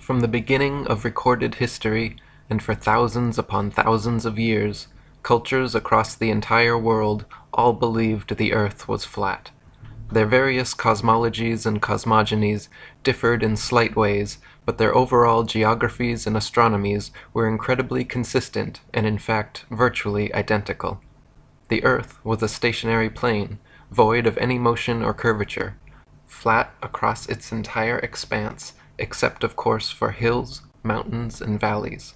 From the beginning of recorded history, and for thousands upon thousands of years, cultures across the entire world all believed the earth was flat. Their various cosmologies and cosmogonies differed in slight ways, but their overall geographies and astronomies were incredibly consistent and in fact virtually identical. The earth was a stationary plane, void of any motion or curvature, flat across its entire expanse, except of course for hills, mountains, and valleys.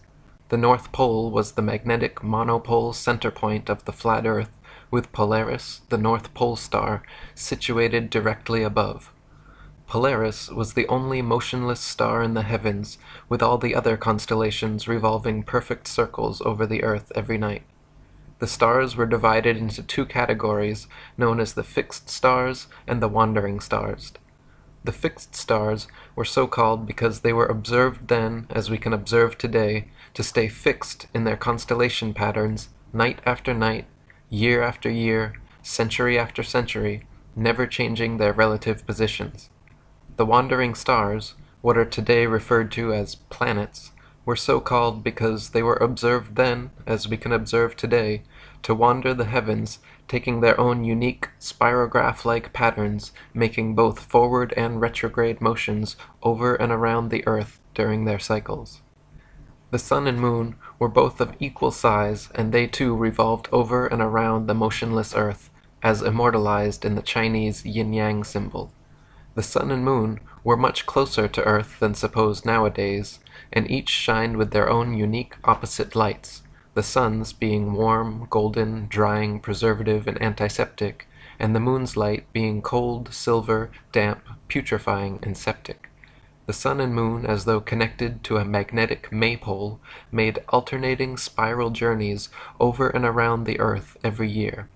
The North Pole was the magnetic monopole center point of the flat Earth, with Polaris, the North Pole star, situated directly above. Polaris was the only motionless star in the heavens, with all the other constellations revolving perfect circles over the Earth every night. The stars were divided into two categories, known as the fixed stars and the wandering stars. The fixed stars were so called because they were observed then, as we can observe today, to stay fixed in their constellation patterns, night after night, year after year, century after century, never changing their relative positions. The wandering stars, what are today referred to as planets, were so called because they were observed then, as we can observe today, to wander the heavens, taking their own unique spirograph-like patterns, making both forward and retrograde motions over and around the Earth during their cycles. The sun and moon were both of equal size, and they too revolved over and around the motionless Earth, as immortalized in the Chinese yin-yang symbol. The sun and moon were much closer to Earth than supposed nowadays, and each shined with their own unique opposite lights, the sun's being warm, golden, drying, preservative, and antiseptic, and the moon's light being cold, silver, damp, putrefying, and septic. The sun and moon, as though connected to a magnetic maypole, made alternating spiral journeys over and around the Earth every year.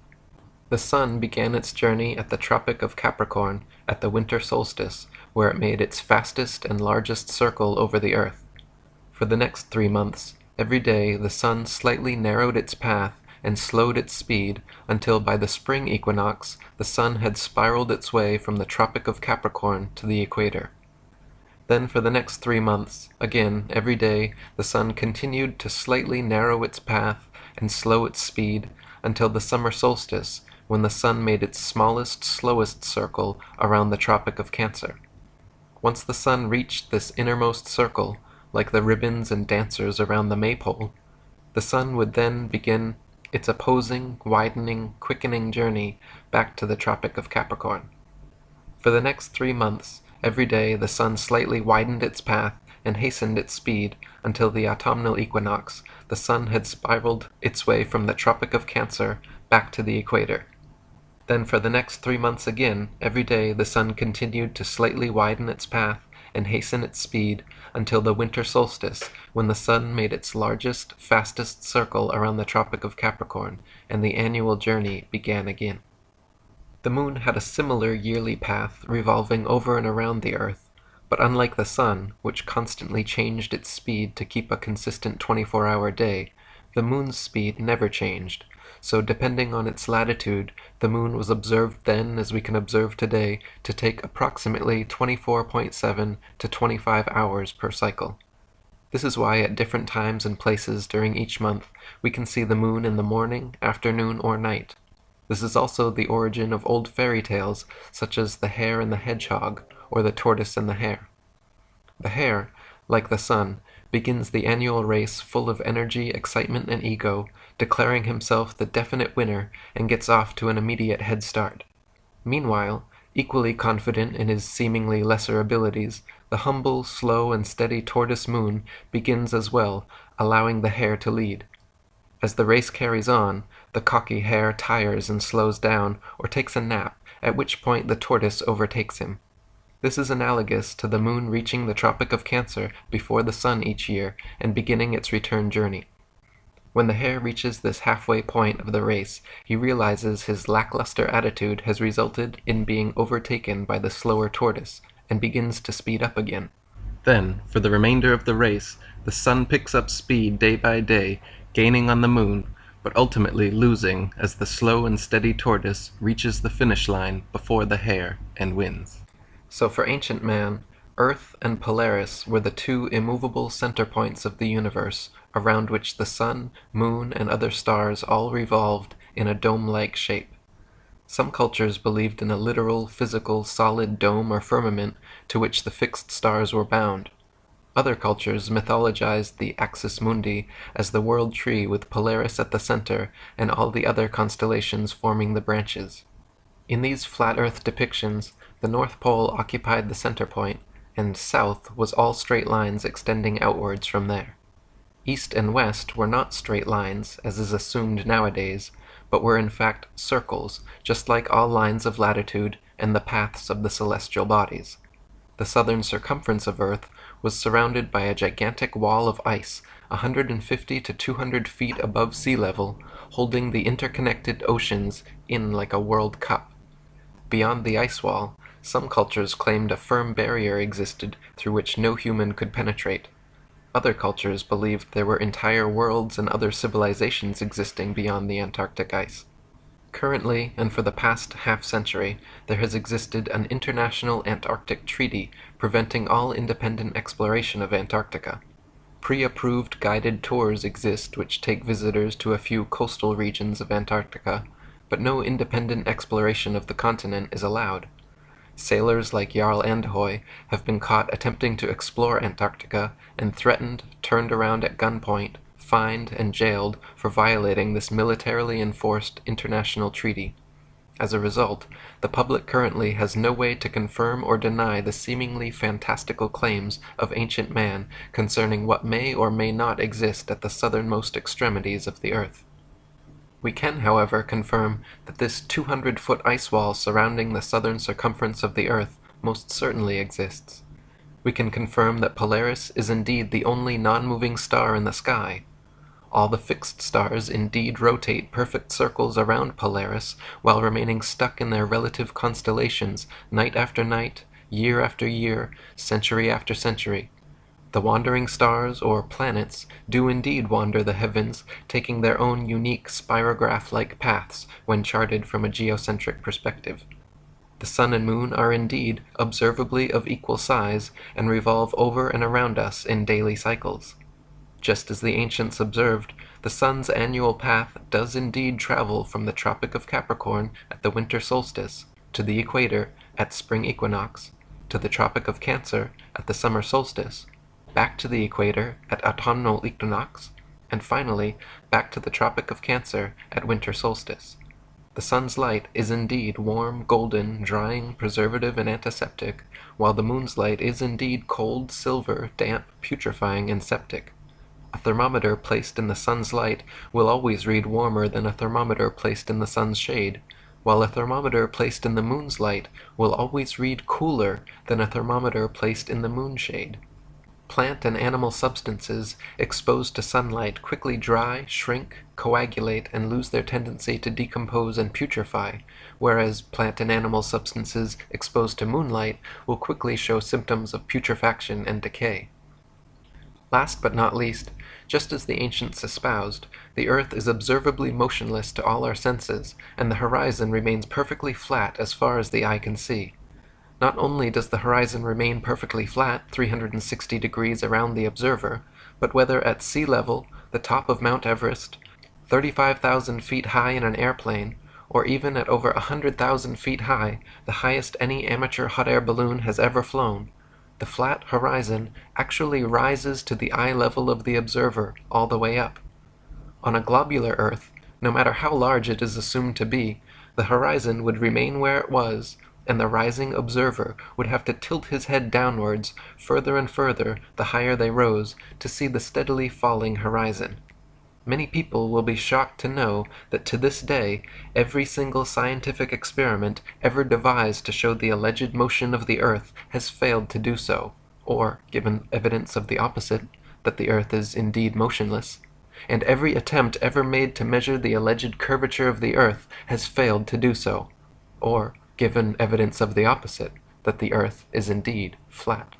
The sun began its journey at the Tropic of Capricorn at the winter solstice, where it made its fastest and largest circle over the Earth. For the next 3 months, every day the sun slightly narrowed its path and slowed its speed until by the spring equinox the sun had spiraled its way from the Tropic of Capricorn to the equator. Then for the next 3 months, again every day, the sun continued to slightly narrow its path and slow its speed until the summer solstice, when the sun made its smallest, slowest circle around the Tropic of Cancer. Once the sun reached this innermost circle, like the ribbons and dancers around the maypole, the sun would then begin its opposing, widening, quickening journey back to the Tropic of Capricorn. For the next 3 months, every day the sun slightly widened its path and hastened its speed until the autumnal equinox, the sun had spiraled its way from the Tropic of Cancer back to the equator. Then for the next 3 months again, every day the sun continued to slightly widen its path and hasten its speed until the winter solstice, when the sun made its largest, fastest circle around the Tropic of Capricorn, and the annual journey began again. The moon had a similar yearly path revolving over and around the Earth, but unlike the sun, which constantly changed its speed to keep a consistent 24-hour day, the moon's speed never changed, so depending on its latitude, the moon was observed then, as we can observe today, to take approximately 24.7 to 25 hours per cycle. This is why at different times and places during each month we can see the moon in the morning, afternoon, or night. This is also the origin of old fairy tales such as The Hare and the Hedgehog, or The Tortoise and the Hare. The hare, like the sun, begins the annual race full of energy, excitement, and ego, declaring himself the definite winner, and gets off to an immediate head start. Meanwhile, equally confident in his seemingly lesser abilities, the humble, slow, and steady tortoise moon begins as well, allowing the hare to lead. As the race carries on, the cocky hare tires and slows down, or takes a nap, at which point the tortoise overtakes him. This is analogous to the moon reaching the Tropic of Cancer before the sun each year and beginning its return journey. When the hare reaches this halfway point of the race, he realizes his lackluster attitude has resulted in being overtaken by the slower tortoise, and begins to speed up again. Then, for the remainder of the race, the sun picks up speed day by day, gaining on the moon, but ultimately losing as the slow and steady tortoise reaches the finish line before the hare and wins. So for ancient man, Earth and Polaris were the two immovable center points of the universe, around which the sun, moon, and other stars all revolved in a dome-like shape. Some cultures believed in a literal, physical, solid dome or firmament to which the fixed stars were bound. Other cultures mythologized the axis mundi as the world tree with Polaris at the center and all the other constellations forming the branches. In these flat Earth depictions, the North Pole occupied the center point, and south was all straight lines extending outwards from there. East and west were not straight lines, as is assumed nowadays, but were in fact circles, just like all lines of latitude and the paths of the celestial bodies. The southern circumference of Earth was surrounded by a gigantic wall of ice 150 to 200 feet above sea level, holding the interconnected oceans in like a World Cup. Beyond the ice wall, some cultures claimed a firm barrier existed through which no human could penetrate. Other cultures believed there were entire worlds and other civilizations existing beyond the Antarctic ice. Currently, and for the past half-century, there has existed an international Antarctic treaty preventing all independent exploration of Antarctica. Pre-approved guided tours exist which take visitors to a few coastal regions of Antarctica, but no independent exploration of the continent is allowed. Sailors like Jarl Andhoy have been caught attempting to explore Antarctica and threatened, turned around at gunpoint, fined, and jailed for violating this militarily enforced international treaty. As a result, the public currently has no way to confirm or deny the seemingly fantastical claims of ancient man concerning what may or may not exist at the southernmost extremities of the Earth. We can, however, confirm that this 200-foot ice wall surrounding the southern circumference of the Earth most certainly exists. We can confirm that Polaris is indeed the only non-moving star in the sky. All the fixed stars indeed rotate perfect circles around Polaris while remaining stuck in their relative constellations night after night, year after year, century after century. The wandering stars, or planets, do indeed wander the heavens, taking their own unique spirograph-like paths when charted from a geocentric perspective. The sun and moon are indeed observably of equal size and revolve over and around us in daily cycles. Just as the ancients observed, the sun's annual path does indeed travel from the Tropic of Capricorn at the winter solstice, to the equator at spring equinox, to the Tropic of Cancer at the summer solstice, back to the equator at autumnal equinox, and finally back to the Tropic of Cancer at winter solstice. The sun's light is indeed warm, golden, drying, preservative, and antiseptic, while the moon's light is indeed cold, silver, damp, putrefying, and septic. A thermometer placed in the sun's light will always read warmer than a thermometer placed in the sun's shade, while a thermometer placed in the moon's light will always read cooler than a thermometer placed in the moon's shade. Plant and animal substances exposed to sunlight quickly dry, shrink, coagulate, and lose their tendency to decompose and putrefy, whereas plant and animal substances exposed to moonlight will quickly show symptoms of putrefaction and decay. Last but not least, just as the ancients espoused, the Earth is observably motionless to all our senses, and the horizon remains perfectly flat as far as the eye can see. Not only does the horizon remain perfectly flat 360 degrees around the observer, but whether at sea level, the top of Mount Everest, 35,000 feet high in an airplane, or even at over 100,000 feet high, the highest any amateur hot air balloon has ever flown, the flat horizon actually rises to the eye level of the observer all the way up. On a globular Earth, no matter how large it is assumed to be, the horizon would remain where it was, and the rising observer would have to tilt his head downwards further and further the higher they rose to see the steadily falling horizon. Many people will be shocked to know that to this day, every single scientific experiment ever devised to show the alleged motion of the Earth has failed to do so, or, given evidence of the opposite, that the Earth is indeed motionless, and every attempt ever made to measure the alleged curvature of the Earth has failed to do so, or, given evidence of the opposite, that the Earth is indeed flat.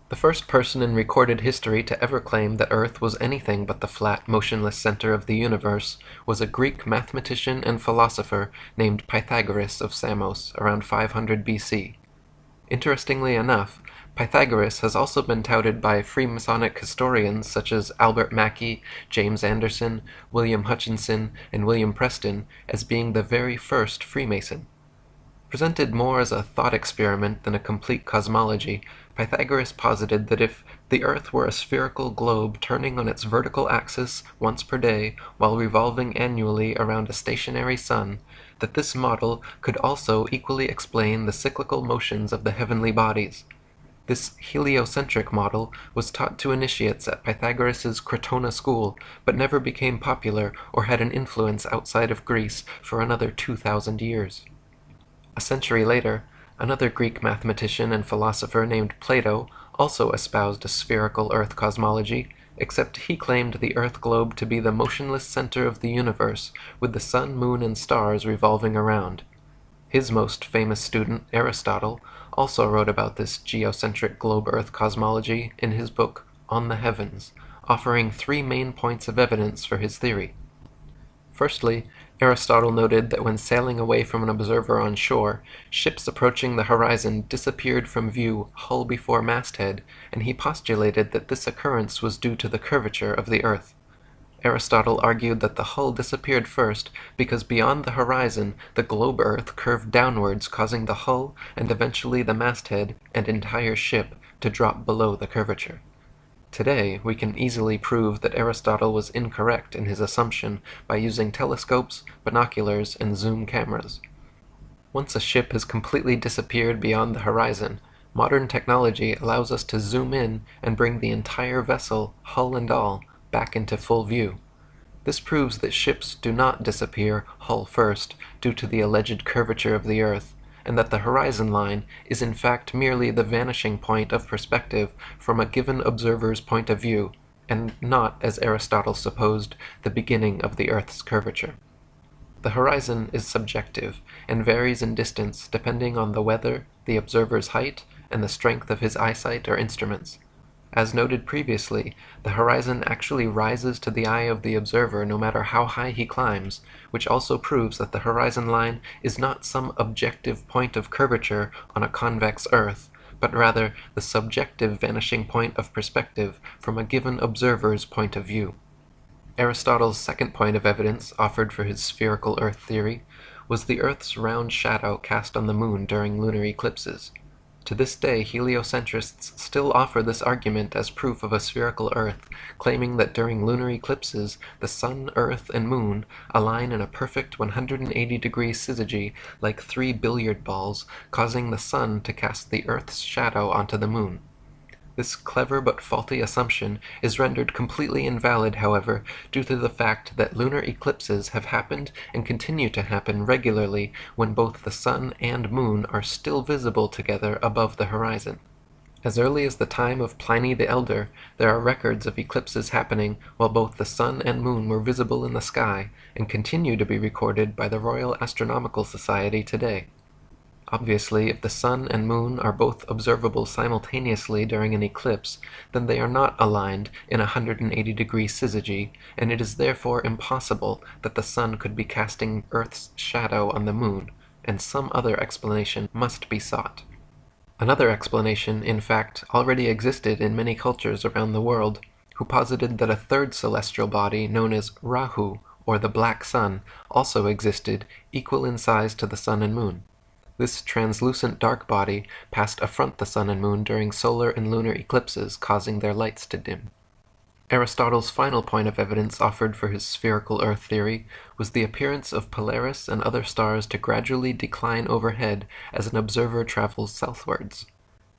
The first person in recorded history to ever claim that Earth was anything but the flat, motionless center of the universe was a Greek mathematician and philosopher named Pythagoras of Samos around 500 BC. Interestingly enough, Pythagoras has also been touted by Freemasonic historians such as Albert Mackey, James Anderson, William Hutchinson, and William Preston as being the very first Freemason. Presented more as a thought experiment than a complete cosmology, Pythagoras posited that if the Earth were a spherical globe turning on its vertical axis once per day while revolving annually around a stationary sun, that this model could also equally explain the cyclical motions of the heavenly bodies. This heliocentric model was taught to initiates at Pythagoras's Crotona school, but never became popular or had an influence outside of Greece for another 2,000 years. A century later, another Greek mathematician and philosopher named Plato also espoused a spherical Earth cosmology, except he claimed the Earth globe to be the motionless center of the universe, with the sun, moon, and stars revolving around. His most famous student, Aristotle, also wrote about this geocentric globe-Earth cosmology in his book On the Heavens, offering three main points of evidence for his theory. Firstly, Aristotle noted that when sailing away from an observer on shore, ships approaching the horizon disappeared from view hull before masthead, and he postulated that this occurrence was due to the curvature of the Earth. Aristotle argued that the hull disappeared first because beyond the horizon the globe Earth curved downwards, causing the hull and eventually the masthead and entire ship to drop below the curvature. Today, we can easily prove that Aristotle was incorrect in his assumption by using telescopes, binoculars, and zoom cameras. Once a ship has completely disappeared beyond the horizon, modern technology allows us to zoom in and bring the entire vessel, hull and all, back into full view. This proves that ships do not disappear hull first due to the alleged curvature of the Earth, and that the horizon line is in fact merely the vanishing point of perspective from a given observer's point of view, and not, as Aristotle supposed, the beginning of the Earth's curvature. The horizon is subjective and varies in distance depending on the weather, the observer's height, and the strength of his eyesight or instruments. As noted previously, the horizon actually rises to the eye of the observer no matter how high he climbs, which also proves that the horizon line is not some objective point of curvature on a convex Earth, but rather the subjective vanishing point of perspective from a given observer's point of view. Aristotle's second point of evidence offered for his spherical Earth theory was the Earth's round shadow cast on the moon during lunar eclipses. To this day, heliocentrists still offer this argument as proof of a spherical Earth, claiming that during lunar eclipses, the Sun, Earth, and Moon align in a perfect 180-degree syzygy like three billiard balls, causing the Sun to cast the Earth's shadow onto the Moon. This clever but faulty assumption is rendered completely invalid, however, due to the fact that lunar eclipses have happened and continue to happen regularly when both the Sun and Moon are still visible together above the horizon. As early as the time of Pliny the Elder, there are records of eclipses happening while both the Sun and Moon were visible in the sky, and continue to be recorded by the Royal Astronomical Society today. Obviously, if the Sun and Moon are both observable simultaneously during an eclipse, then they are not aligned in a 180-degree syzygy, and it is therefore impossible that the Sun could be casting Earth's shadow on the Moon, and some other explanation must be sought. Another explanation, in fact, already existed in many cultures around the world, who posited that a third celestial body known as Rahu, or the Black Sun, also existed, equal in size to the Sun and Moon. This translucent dark body passed affront the Sun and Moon during solar and lunar eclipses, causing their lights to dim. Aristotle's final point of evidence offered for his spherical Earth theory was the appearance of Polaris and other stars to gradually decline overhead as an observer travels southwards.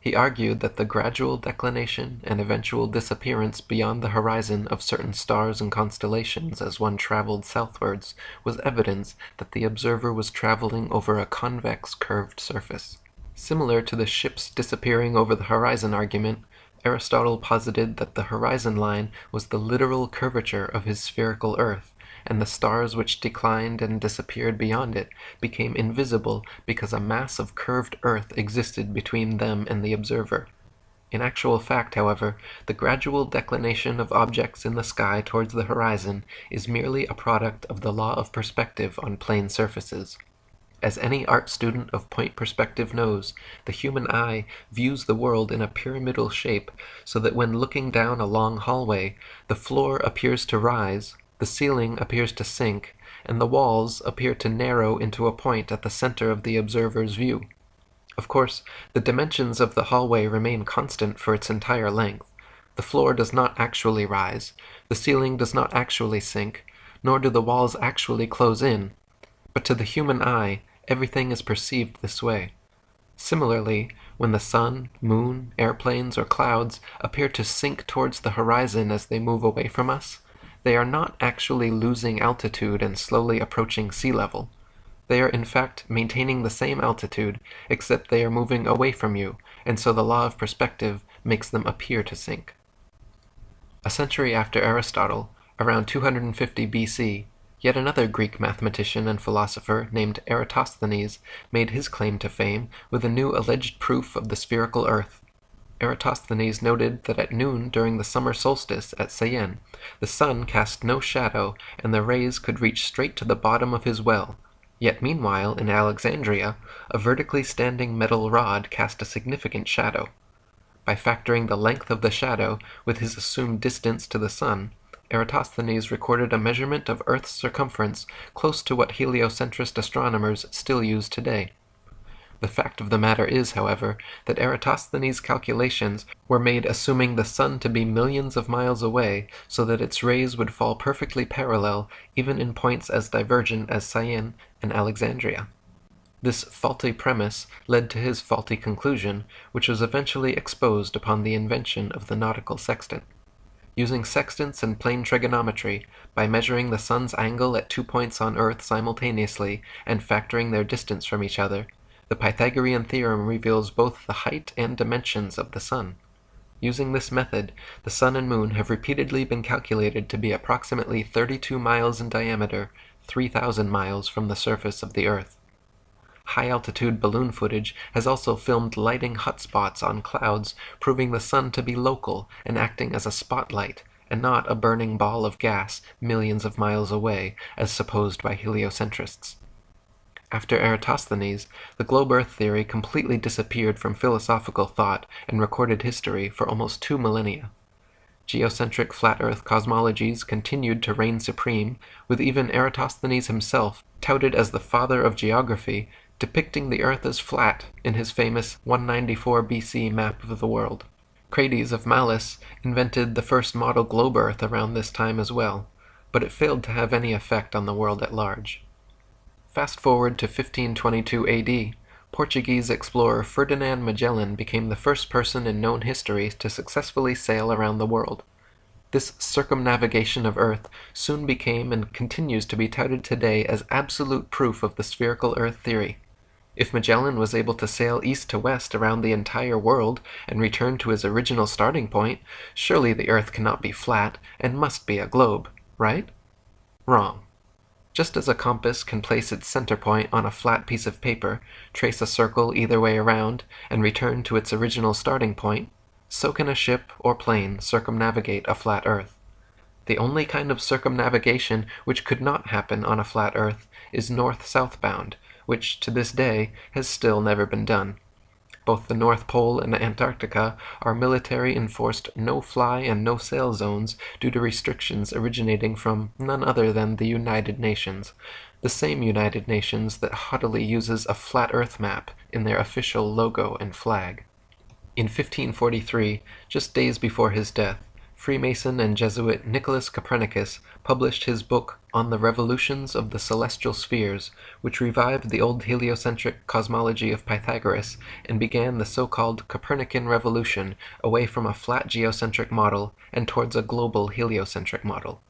He argued that the gradual declination and eventual disappearance beyond the horizon of certain stars and constellations as one traveled southwards was evidence that the observer was traveling over a convex curved surface. Similar to the ships disappearing over the horizon argument, Aristotle posited that the horizon line was the literal curvature of his spherical Earth, and the stars which declined and disappeared beyond it became invisible because a mass of curved Earth existed between them and the observer. In actual fact, however, the gradual declination of objects in the sky towards the horizon is merely a product of the law of perspective on plane surfaces. As any art student of point perspective knows, the human eye views the world in a pyramidal shape, so that when looking down a long hallway, the floor appears to rise, the ceiling appears to sink, and the walls appear to narrow into a point at the center of the observer's view. Of course, the dimensions of the hallway remain constant for its entire length. The floor does not actually rise, the ceiling does not actually sink, nor do the walls actually close in, but to the human eye, everything is perceived this way. Similarly, when the sun, moon, airplanes, or clouds appear to sink towards the horizon as they move away from us, they are not actually losing altitude and slowly approaching sea level. They are in fact maintaining the same altitude, except they are moving away from you, and so the law of perspective makes them appear to sink. A century after Aristotle, around 250 BC, yet another Greek mathematician and philosopher named Eratosthenes made his claim to fame with a new alleged proof of the spherical Earth. Eratosthenes noted that at noon during the summer solstice at Syene, the sun cast no shadow and the rays could reach straight to the bottom of his well, yet meanwhile in Alexandria, a vertically standing metal rod cast a significant shadow. By factoring the length of the shadow with his assumed distance to the sun, Eratosthenes recorded a measurement of Earth's circumference close to what heliocentrist astronomers still use today. The fact of the matter is, however, that Eratosthenes' calculations were made assuming the sun to be millions of miles away, so that its rays would fall perfectly parallel even in points as divergent as Syene and Alexandria. This faulty premise led to his faulty conclusion, which was eventually exposed upon the invention of the nautical sextant. Using sextants and plane trigonometry, by measuring the sun's angle at 2 points on Earth simultaneously and factoring their distance from each other, the Pythagorean theorem reveals both the height and dimensions of the sun. Using this method, the sun and moon have repeatedly been calculated to be approximately 32 miles in diameter, 3,000 miles from the surface of the Earth. High-altitude balloon footage has also filmed lighting hotspots on clouds, proving the sun to be local and acting as a spotlight, and not a burning ball of gas millions of miles away, as supposed by heliocentrists. After Eratosthenes, the globe Earth theory completely disappeared from philosophical thought and recorded history for almost 2 millennia. Geocentric flat Earth cosmologies continued to reign supreme, with even Eratosthenes himself, touted as the father of geography, depicting the Earth as flat in his famous 194 BC map of the world. Crates of Malus invented the first model globe Earth around this time as well, but it failed to have any effect on the world at large. Fast forward to 1522 AD, Portuguese explorer Ferdinand Magellan became the first person in known history to successfully sail around the world. This circumnavigation of Earth soon became and continues to be touted today as absolute proof of the spherical Earth theory. If Magellan was able to sail east to west around the entire world and return to his original starting point, surely the Earth cannot be flat and must be a globe, right? Wrong. Just as a compass can place its center point on a flat piece of paper, trace a circle either way around, and return to its original starting point, so can a ship or plane circumnavigate a flat Earth. The only kind of circumnavigation which could not happen on a flat Earth is north-southbound, which to this day has still never been done. Both the North Pole and Antarctica are military-enforced no-fly and no-sail zones due to restrictions originating from none other than the United Nations, the same United Nations that haughtily uses a flat Earth map in their official logo and flag. In 1543, just days before his death, Freemason and Jesuit Nicholas Copernicus published his book On the Revolutions of the Celestial Spheres, which revived the old heliocentric cosmology of Pythagoras and began the so-called Copernican revolution away from a flat geocentric model and towards a global heliocentric model.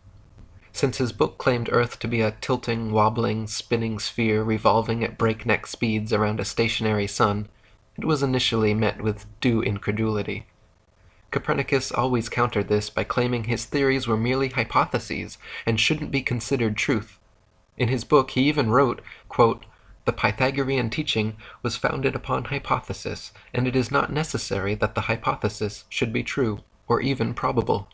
Since his book claimed Earth to be a tilting, wobbling, spinning sphere revolving at breakneck speeds around a stationary sun, it was initially met with due incredulity. Copernicus always countered this by claiming his theories were merely hypotheses and shouldn't be considered truth. In his book he even wrote, quote, "The Pythagorean teaching was founded upon hypothesis, and it is not necessary that the hypothesis should be true, or even probable.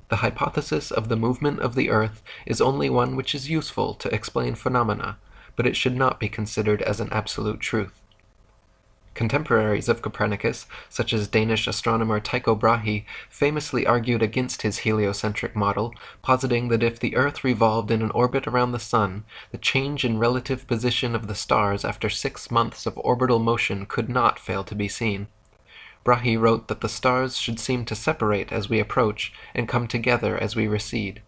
The hypothesis of the movement of the Earth is only one which is useful to explain phenomena, but it should not be considered as an absolute truth. Contemporaries of Copernicus, such as Danish astronomer Tycho Brahe, famously argued against his heliocentric model, positing that if the Earth revolved in an orbit around the Sun, the change in relative position of the stars after 6 months of orbital motion could not fail to be seen. Brahe wrote that the stars should seem to separate as we approach and come together as we recede.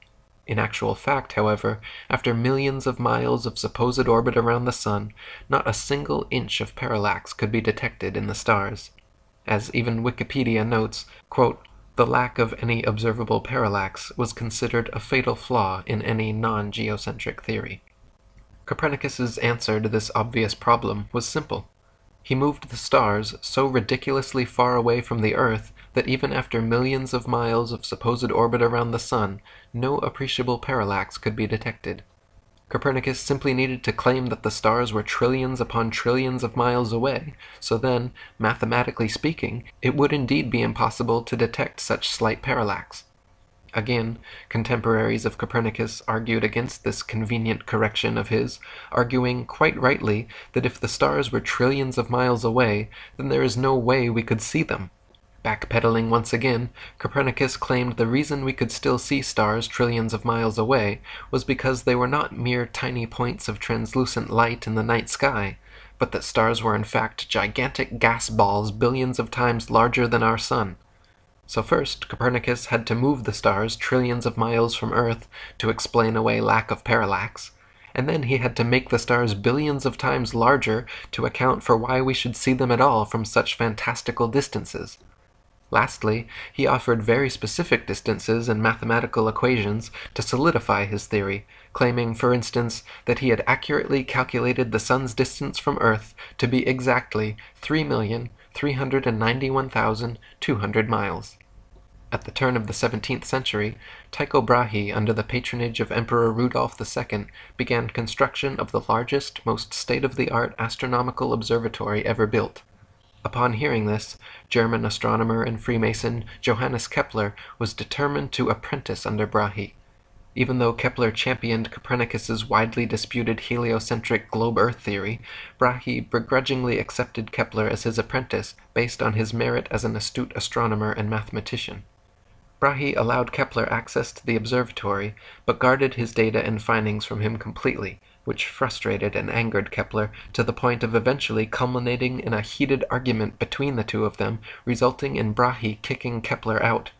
In actual fact, however, after millions of miles of supposed orbit around the Sun, not a single inch of parallax could be detected in the stars. As even Wikipedia notes, quote, "The lack of any observable parallax was considered a fatal flaw in any non-geocentric theory." Copernicus's answer to this obvious problem was simple. He moved the stars so ridiculously far away from the Earth that even after millions of miles of supposed orbit around the Sun, no appreciable parallax could be detected. Copernicus simply needed to claim that the stars were trillions upon trillions of miles away, so then, mathematically speaking, it would indeed be impossible to detect such slight parallax. Again, contemporaries of Copernicus argued against this convenient correction of his, arguing quite rightly that if the stars were trillions of miles away, then there is no way we could see them. Backpedaling once again, Copernicus claimed the reason we could still see stars trillions of miles away was because they were not mere tiny points of translucent light in the night sky, but that stars were in fact gigantic gas balls billions of times larger than our Sun. So first, Copernicus had to move the stars trillions of miles from Earth to explain away lack of parallax, and then he had to make the stars billions of times larger to account for why we should see them at all from such fantastical distances. Lastly, he offered very specific distances and mathematical equations to solidify his theory, claiming, for instance, that he had accurately calculated the Sun's distance from Earth to be exactly 3,391,200 miles. At the turn of the 17th century, Tycho Brahe, under the patronage of Emperor Rudolf II, began construction of the largest, most state-of-the-art astronomical observatory ever built. Upon hearing this, German astronomer and Freemason Johannes Kepler was determined to apprentice under Brahe. Even though Kepler championed Copernicus's widely disputed heliocentric globe-Earth theory, Brahe begrudgingly accepted Kepler as his apprentice based on his merit as an astute astronomer and mathematician. Brahe allowed Kepler access to the observatory, but guarded his data and findings from him completely, which frustrated and angered Kepler to the point of eventually culminating in a heated argument between the two of them, resulting in Brahe kicking Kepler out.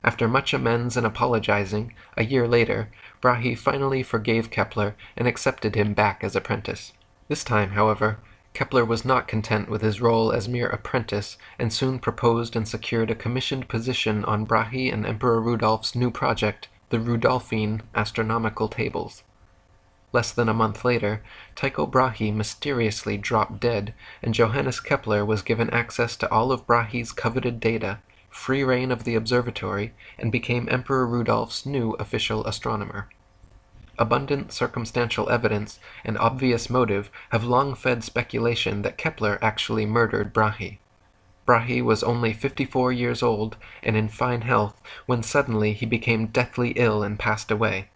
After much amends and apologizing, a year later, Brahe finally forgave Kepler and accepted him back as apprentice. This time, however, Kepler was not content with his role as mere apprentice and soon proposed and secured a commissioned position on Brahe and Emperor Rudolph's new project, the Rudolphine astronomical tables. Less than a month later, Tycho Brahe mysteriously dropped dead, and Johannes Kepler was given access to all of Brahe's coveted data, free rein of the observatory, and became Emperor Rudolph's new official astronomer. Abundant circumstantial evidence and obvious motive have long fed speculation that Kepler actually murdered Brahe. Brahe was only 54 years old and in fine health when suddenly he became deathly ill and passed away.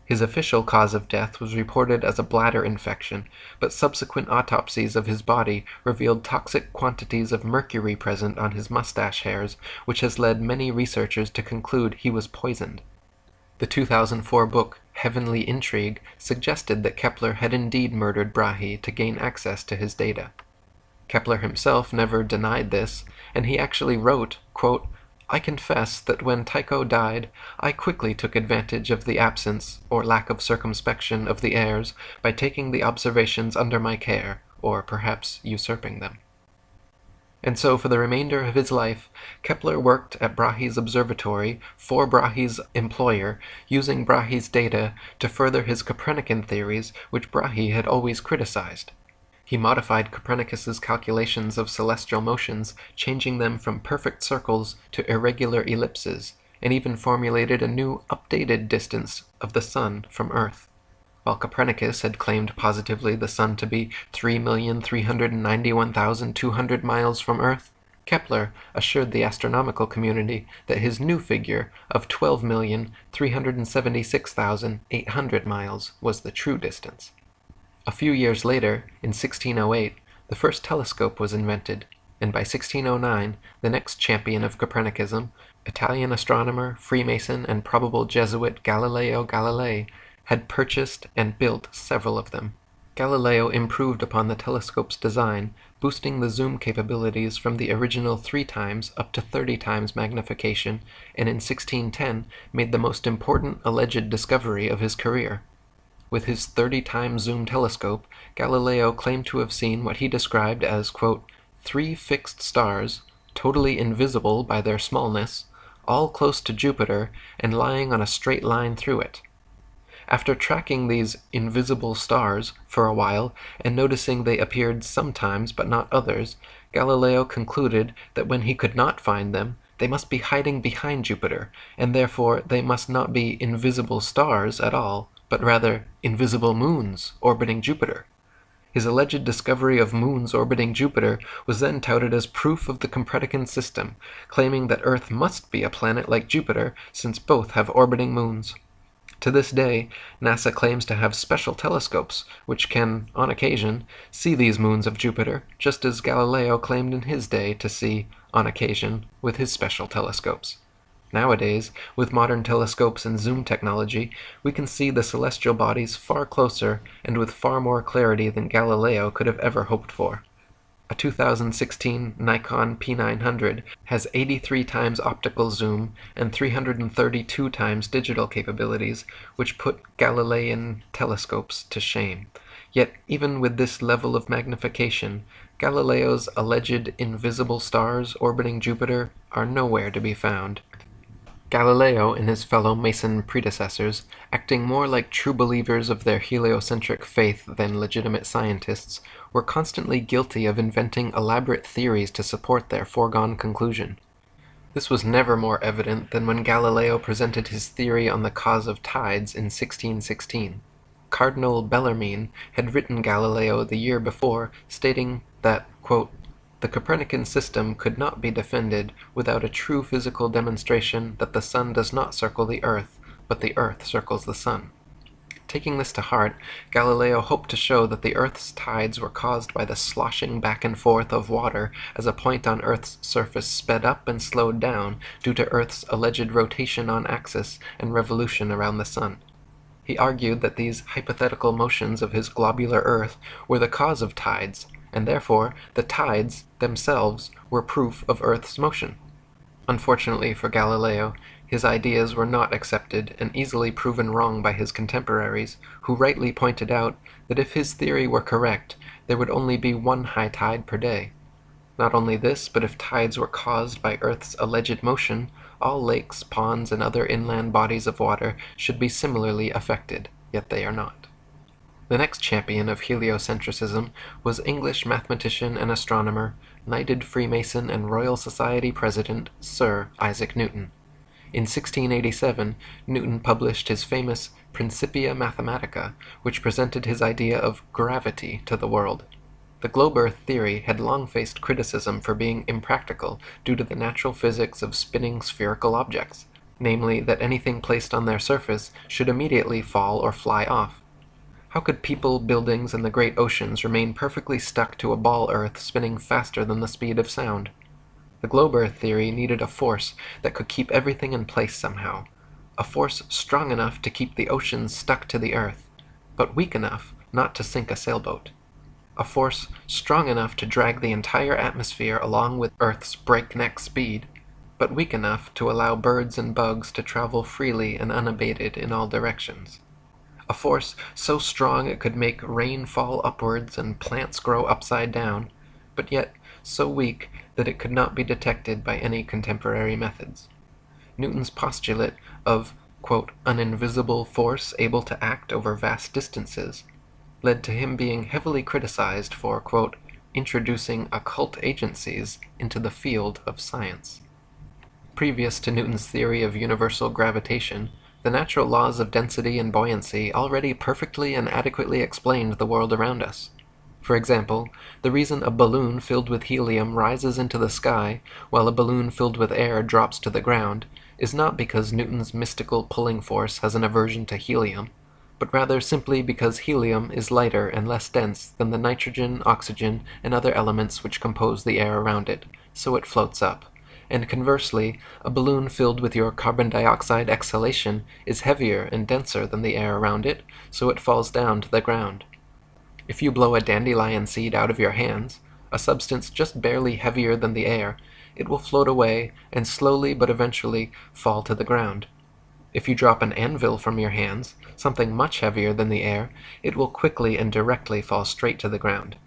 His official cause of death was reported as a bladder infection, but subsequent autopsies of his body revealed toxic quantities of mercury present on his mustache hairs, which has led many researchers to conclude he was poisoned. The 2004 book Heavenly Intrigue suggested that Kepler had indeed murdered Brahe to gain access to his data. Kepler himself never denied this, and he actually wrote, quote, "I confess that when Tycho died, I quickly took advantage of the absence or lack of circumspection of the heirs by taking the observations under my care, or perhaps usurping them." And so for the remainder of his life, Kepler worked at Brahe's observatory for Brahe's employer, using Brahe's data to further his Copernican theories, which Brahe had always criticized. He modified Copernicus's calculations of celestial motions, changing them from perfect circles to irregular ellipses, and even formulated a new, updated distance of the Sun from Earth. While Copernicus had claimed positively the Sun to be 3,391,200 miles from Earth, Kepler assured the astronomical community that his new figure of 12,376,800 miles was the true distance. A few years later, in 1608, the first telescope was invented, and by 1609, the next champion of Copernicism, Italian astronomer, Freemason, and probable Jesuit Galileo Galilei, had purchased and built several of them. Galileo improved upon the telescope's design, boosting the zoom capabilities from the original 3 times up to 30 times magnification, and in 1610 made the most important alleged discovery of his career. With his 30-time zoom telescope, Galileo claimed to have seen what he described as, quote, 3 fixed stars, totally invisible by their smallness, all close to Jupiter and lying on a straight line through it. After tracking these invisible stars for a while and noticing they appeared sometimes but not others, Galileo concluded that when he could not find them, they must be hiding behind Jupiter, and therefore they must not be invisible stars at all, but rather invisible moons orbiting Jupiter. His alleged discovery of moons orbiting Jupiter was then touted as proof of the Copernican system, claiming that Earth must be a planet like Jupiter since both have orbiting moons. To this day, NASA claims to have special telescopes which can, on occasion, see these moons of Jupiter, just as Galileo claimed in his day to see, on occasion, with his special telescopes. Nowadays, with modern telescopes and zoom technology, we can see the celestial bodies far closer and with far more clarity than Galileo could have ever hoped for. A 2016 Nikon P900 has 83 times optical zoom and 332 times digital capabilities, which put Galilean telescopes to shame. Yet, even with this level of magnification, Galileo's alleged invisible stars orbiting Jupiter are nowhere to be found. Galileo and his fellow Mason predecessors, acting more like true believers of their heliocentric faith than legitimate scientists, were constantly guilty of inventing elaborate theories to support their foregone conclusion. This was never more evident than when Galileo presented his theory on the cause of tides in 1616. Cardinal Bellarmine had written Galileo the year before, stating that, quote, the Copernican system could not be defended without a true physical demonstration that the sun does not circle the earth, but the earth circles the sun. Taking this to heart, Galileo hoped to show that the earth's tides were caused by the sloshing back and forth of water as a point on earth's surface sped up and slowed down due to earth's alleged rotation on axis and revolution around the sun. He argued that these hypothetical motions of his globular earth were the cause of tides, and therefore the tides themselves were proof of Earth's motion. Unfortunately for Galileo, his ideas were not accepted and easily proven wrong by his contemporaries, who rightly pointed out that if his theory were correct, there would only be one high tide per day. Not only this, but if tides were caused by Earth's alleged motion, all lakes, ponds, and other inland bodies of water should be similarly affected, yet they are not. The next champion of heliocentricism was English mathematician and astronomer, knighted Freemason and Royal Society President Sir Isaac Newton. In 1687, Newton published his famous Principia Mathematica, which presented his idea of gravity to the world. The globe Earth theory had long faced criticism for being impractical due to the natural physics of spinning spherical objects, namely that anything placed on their surface should immediately fall or fly off. How could people, buildings, and the great oceans remain perfectly stuck to a ball Earth spinning faster than the speed of sound? The globe Earth theory needed a force that could keep everything in place somehow, a force strong enough to keep the oceans stuck to the Earth, but weak enough not to sink a sailboat. A force strong enough to drag the entire atmosphere along with Earth's breakneck speed, but weak enough to allow birds and bugs to travel freely and unabated in all directions. A force so strong it could make rain fall upwards and plants grow upside down, but yet so weak that it could not be detected by any contemporary methods. Newton's postulate of, quote, an invisible force able to act over vast distances led to him being heavily criticized for, quote, introducing occult agencies into the field of science. Previous to Newton's theory of universal gravitation, the natural laws of density and buoyancy already perfectly and adequately explained the world around us. For example, the reason a balloon filled with helium rises into the sky while a balloon filled with air drops to the ground is not because Newton's mystical pulling force has an aversion to helium, but rather simply because helium is lighter and less dense than the nitrogen, oxygen, and other elements which compose the air around it, so it floats up. And conversely, a balloon filled with your carbon dioxide exhalation is heavier and denser than the air around it, so it falls down to the ground. If you blow a dandelion seed out of your hands, a substance just barely heavier than the air, it will float away and slowly but eventually fall to the ground. If you drop an anvil from your hands, something much heavier than the air, it will quickly and directly fall straight to the ground.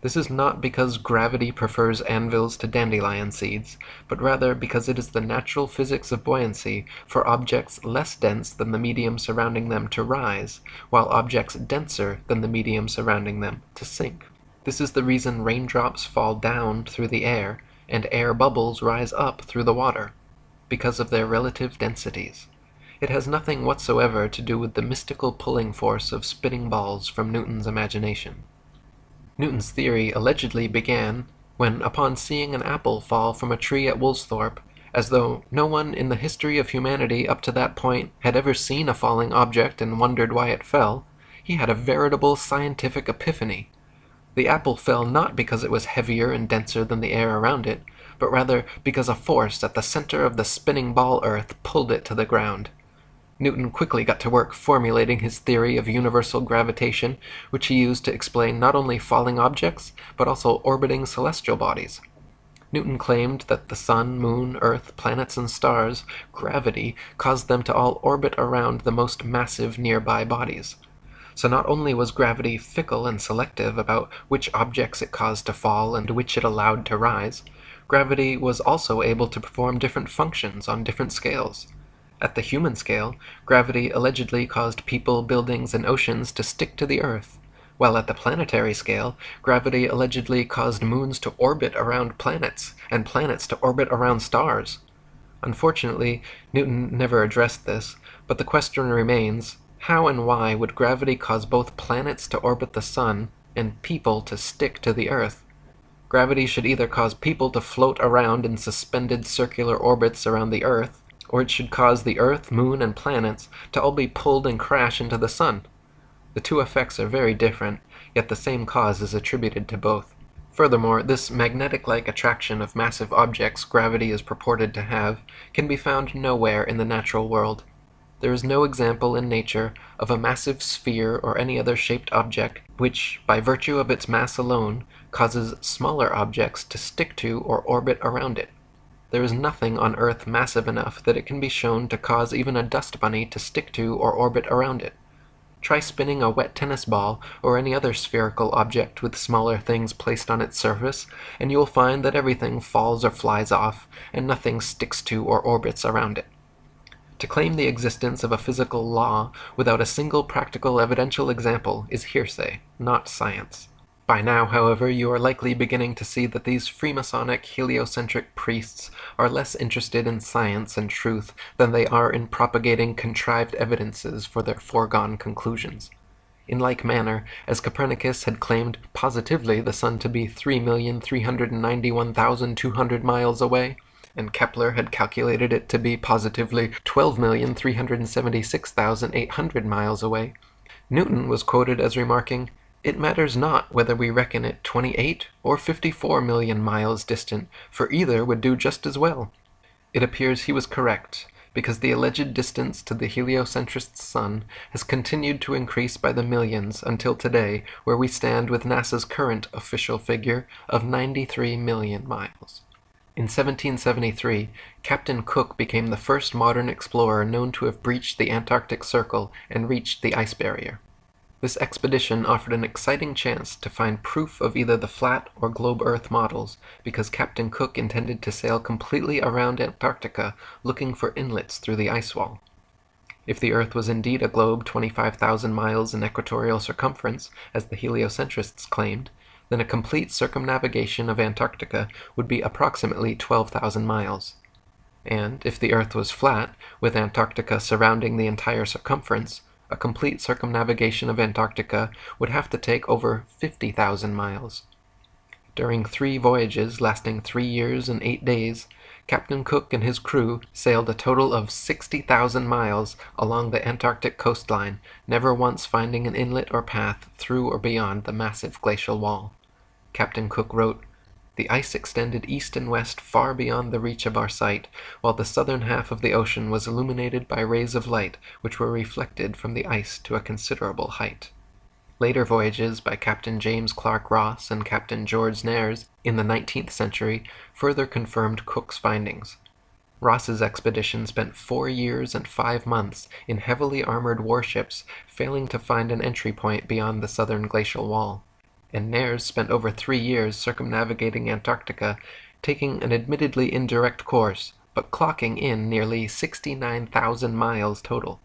This is not because gravity prefers anvils to dandelion seeds, but rather because it is the natural physics of buoyancy for objects less dense than the medium surrounding them to rise, while objects denser than the medium surrounding them to sink. This is the reason raindrops fall down through the air, and air bubbles rise up through the water, because of their relative densities. It has nothing whatsoever to do with the mystical pulling force of spinning balls from Newton's imagination. Newton's theory allegedly began when, upon seeing an apple fall from a tree at Woolsthorpe, as though no one in the history of humanity up to that point had ever seen a falling object and wondered why it fell, he had a veritable scientific epiphany. The apple fell not because it was heavier and denser than the air around it, but rather because a force at the center of the spinning ball earth pulled it to the ground. Newton quickly got to work formulating his theory of universal gravitation, which he used to explain not only falling objects, but also orbiting celestial bodies. Newton claimed that the sun, moon, earth, planets, and stars, gravity, caused them to all orbit around the most massive nearby bodies. So not only was gravity fickle and selective about which objects it caused to fall and which it allowed to rise, gravity was also able to perform different functions on different scales. At the human scale, gravity allegedly caused people, buildings, and oceans to stick to the Earth, while at the planetary scale, gravity allegedly caused moons to orbit around planets, and planets to orbit around stars. Unfortunately, Newton never addressed this, but the question remains, how and why would gravity cause both planets to orbit the sun and people to stick to the Earth? Gravity should either cause people to float around in suspended circular orbits around the Earth, or it should cause the Earth, Moon, and planets to all be pulled and crash into the Sun. The two effects are very different, yet the same cause is attributed to both. Furthermore, this magnetic-like attraction of massive objects gravity is purported to have can be found nowhere in the natural world. There is no example in nature of a massive sphere or any other shaped object which, by virtue of its mass alone, causes smaller objects to stick to or orbit around it. There is nothing on Earth massive enough that it can be shown to cause even a dust bunny to stick to or orbit around it. Try spinning a wet tennis ball or any other spherical object with smaller things placed on its surface, and you will find that everything falls or flies off, and nothing sticks to or orbits around it. To claim the existence of a physical law without a single practical evidential example is hearsay, not science. By now, however, you are likely beginning to see that these Freemasonic, heliocentric priests are less interested in science and truth than they are in propagating contrived evidences for their foregone conclusions. In like manner, as Copernicus had claimed positively the sun to be 3,391,200 miles away, and Kepler had calculated it to be positively 12,376,800 miles away, Newton was quoted as remarking, "It matters not whether we reckon it 28 or 54 million miles distant, for either would do just as well." It appears he was correct, because the alleged distance to the heliocentrist's sun has continued to increase by the millions until today, where we stand with NASA's current official figure of 93 million miles. In 1773, Captain Cook became the first modern explorer known to have breached the Antarctic Circle and reached the ice barrier. This expedition offered an exciting chance to find proof of either the flat or globe Earth models, because Captain Cook intended to sail completely around Antarctica looking for inlets through the ice wall. If the Earth was indeed a globe 25,000 miles in equatorial circumference, as the heliocentrists claimed, then a complete circumnavigation of Antarctica would be approximately 12,000 miles. And if the Earth was flat, with Antarctica surrounding the entire circumference, a complete circumnavigation of Antarctica would have to take over 50,000 miles. During 3 voyages lasting 3 years and 8 days, Captain Cook and his crew sailed a total of 60,000 miles along the Antarctic coastline, never once finding an inlet or path through or beyond the massive glacial wall. Captain Cook wrote, "The ice extended east and west far beyond the reach of our sight, while the southern half of the ocean was illuminated by rays of light which were reflected from the ice to a considerable height." Later voyages by Captain James Clark Ross and Captain George Nares in the 19th century further confirmed Cook's findings. Ross's expedition spent 4 years and 5 months in heavily armored warships, failing to find an entry point beyond the southern glacial wall, and Nares spent over 3 years circumnavigating Antarctica, taking an admittedly indirect course, but clocking in nearly 69,000 miles total.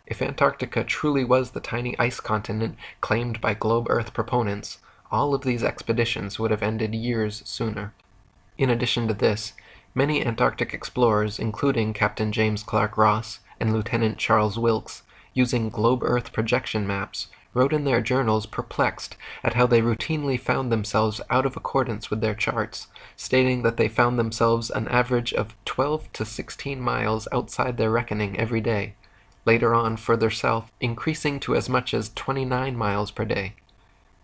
If Antarctica truly was the tiny ice continent claimed by globe Earth proponents, all of these expeditions would have ended years sooner. In addition to this, many Antarctic explorers, including Captain James Clark Ross and Lieutenant Charles Wilkes, using globe Earth projection maps, wrote in their journals perplexed at how they routinely found themselves out of accordance with their charts, stating that they found themselves an average of 12 to 16 miles outside their reckoning every day. Later on, further south, increasing to as much as 29 miles per day.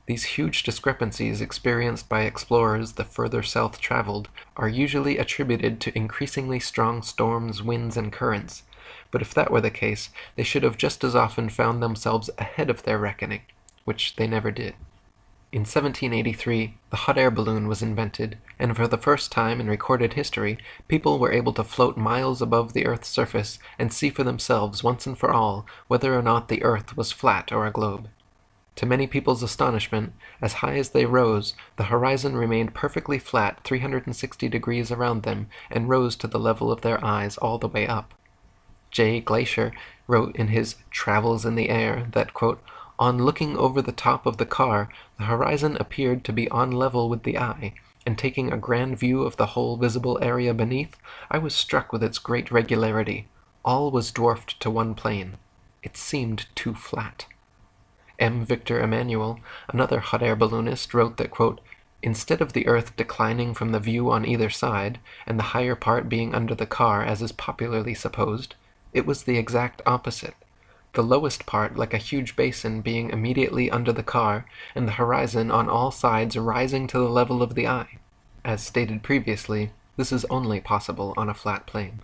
These huge discrepancies experienced by explorers the further south traveled are usually attributed to increasingly strong storms, winds, and currents, but if that were the case, they should have just as often found themselves ahead of their reckoning, which they never did. In 1783, the hot air balloon was invented, and for the first time in recorded history, people were able to float miles above the Earth's surface and see for themselves once and for all whether or not the Earth was flat or a globe. To many people's astonishment, as high as they rose, the horizon remained perfectly flat 360 degrees around them and rose to the level of their eyes all the way up. J. Glaisher wrote in his Travels in the Air that, quote, "On looking over the top of the car, the horizon appeared to be on level with the eye, and taking a grand view of the whole visible area beneath, I was struck with its great regularity. All was dwarfed to one plane. It seemed too flat." M. Victor Emmanuel, another hot air balloonist, wrote that, quote, "Instead of the earth declining from the view on either side, and the higher part being under the car as is popularly supposed, it was the exact opposite. The lowest part like a huge basin being immediately under the car, and the horizon on all sides rising to the level of the eye. As stated previously, this is only possible on a flat plane."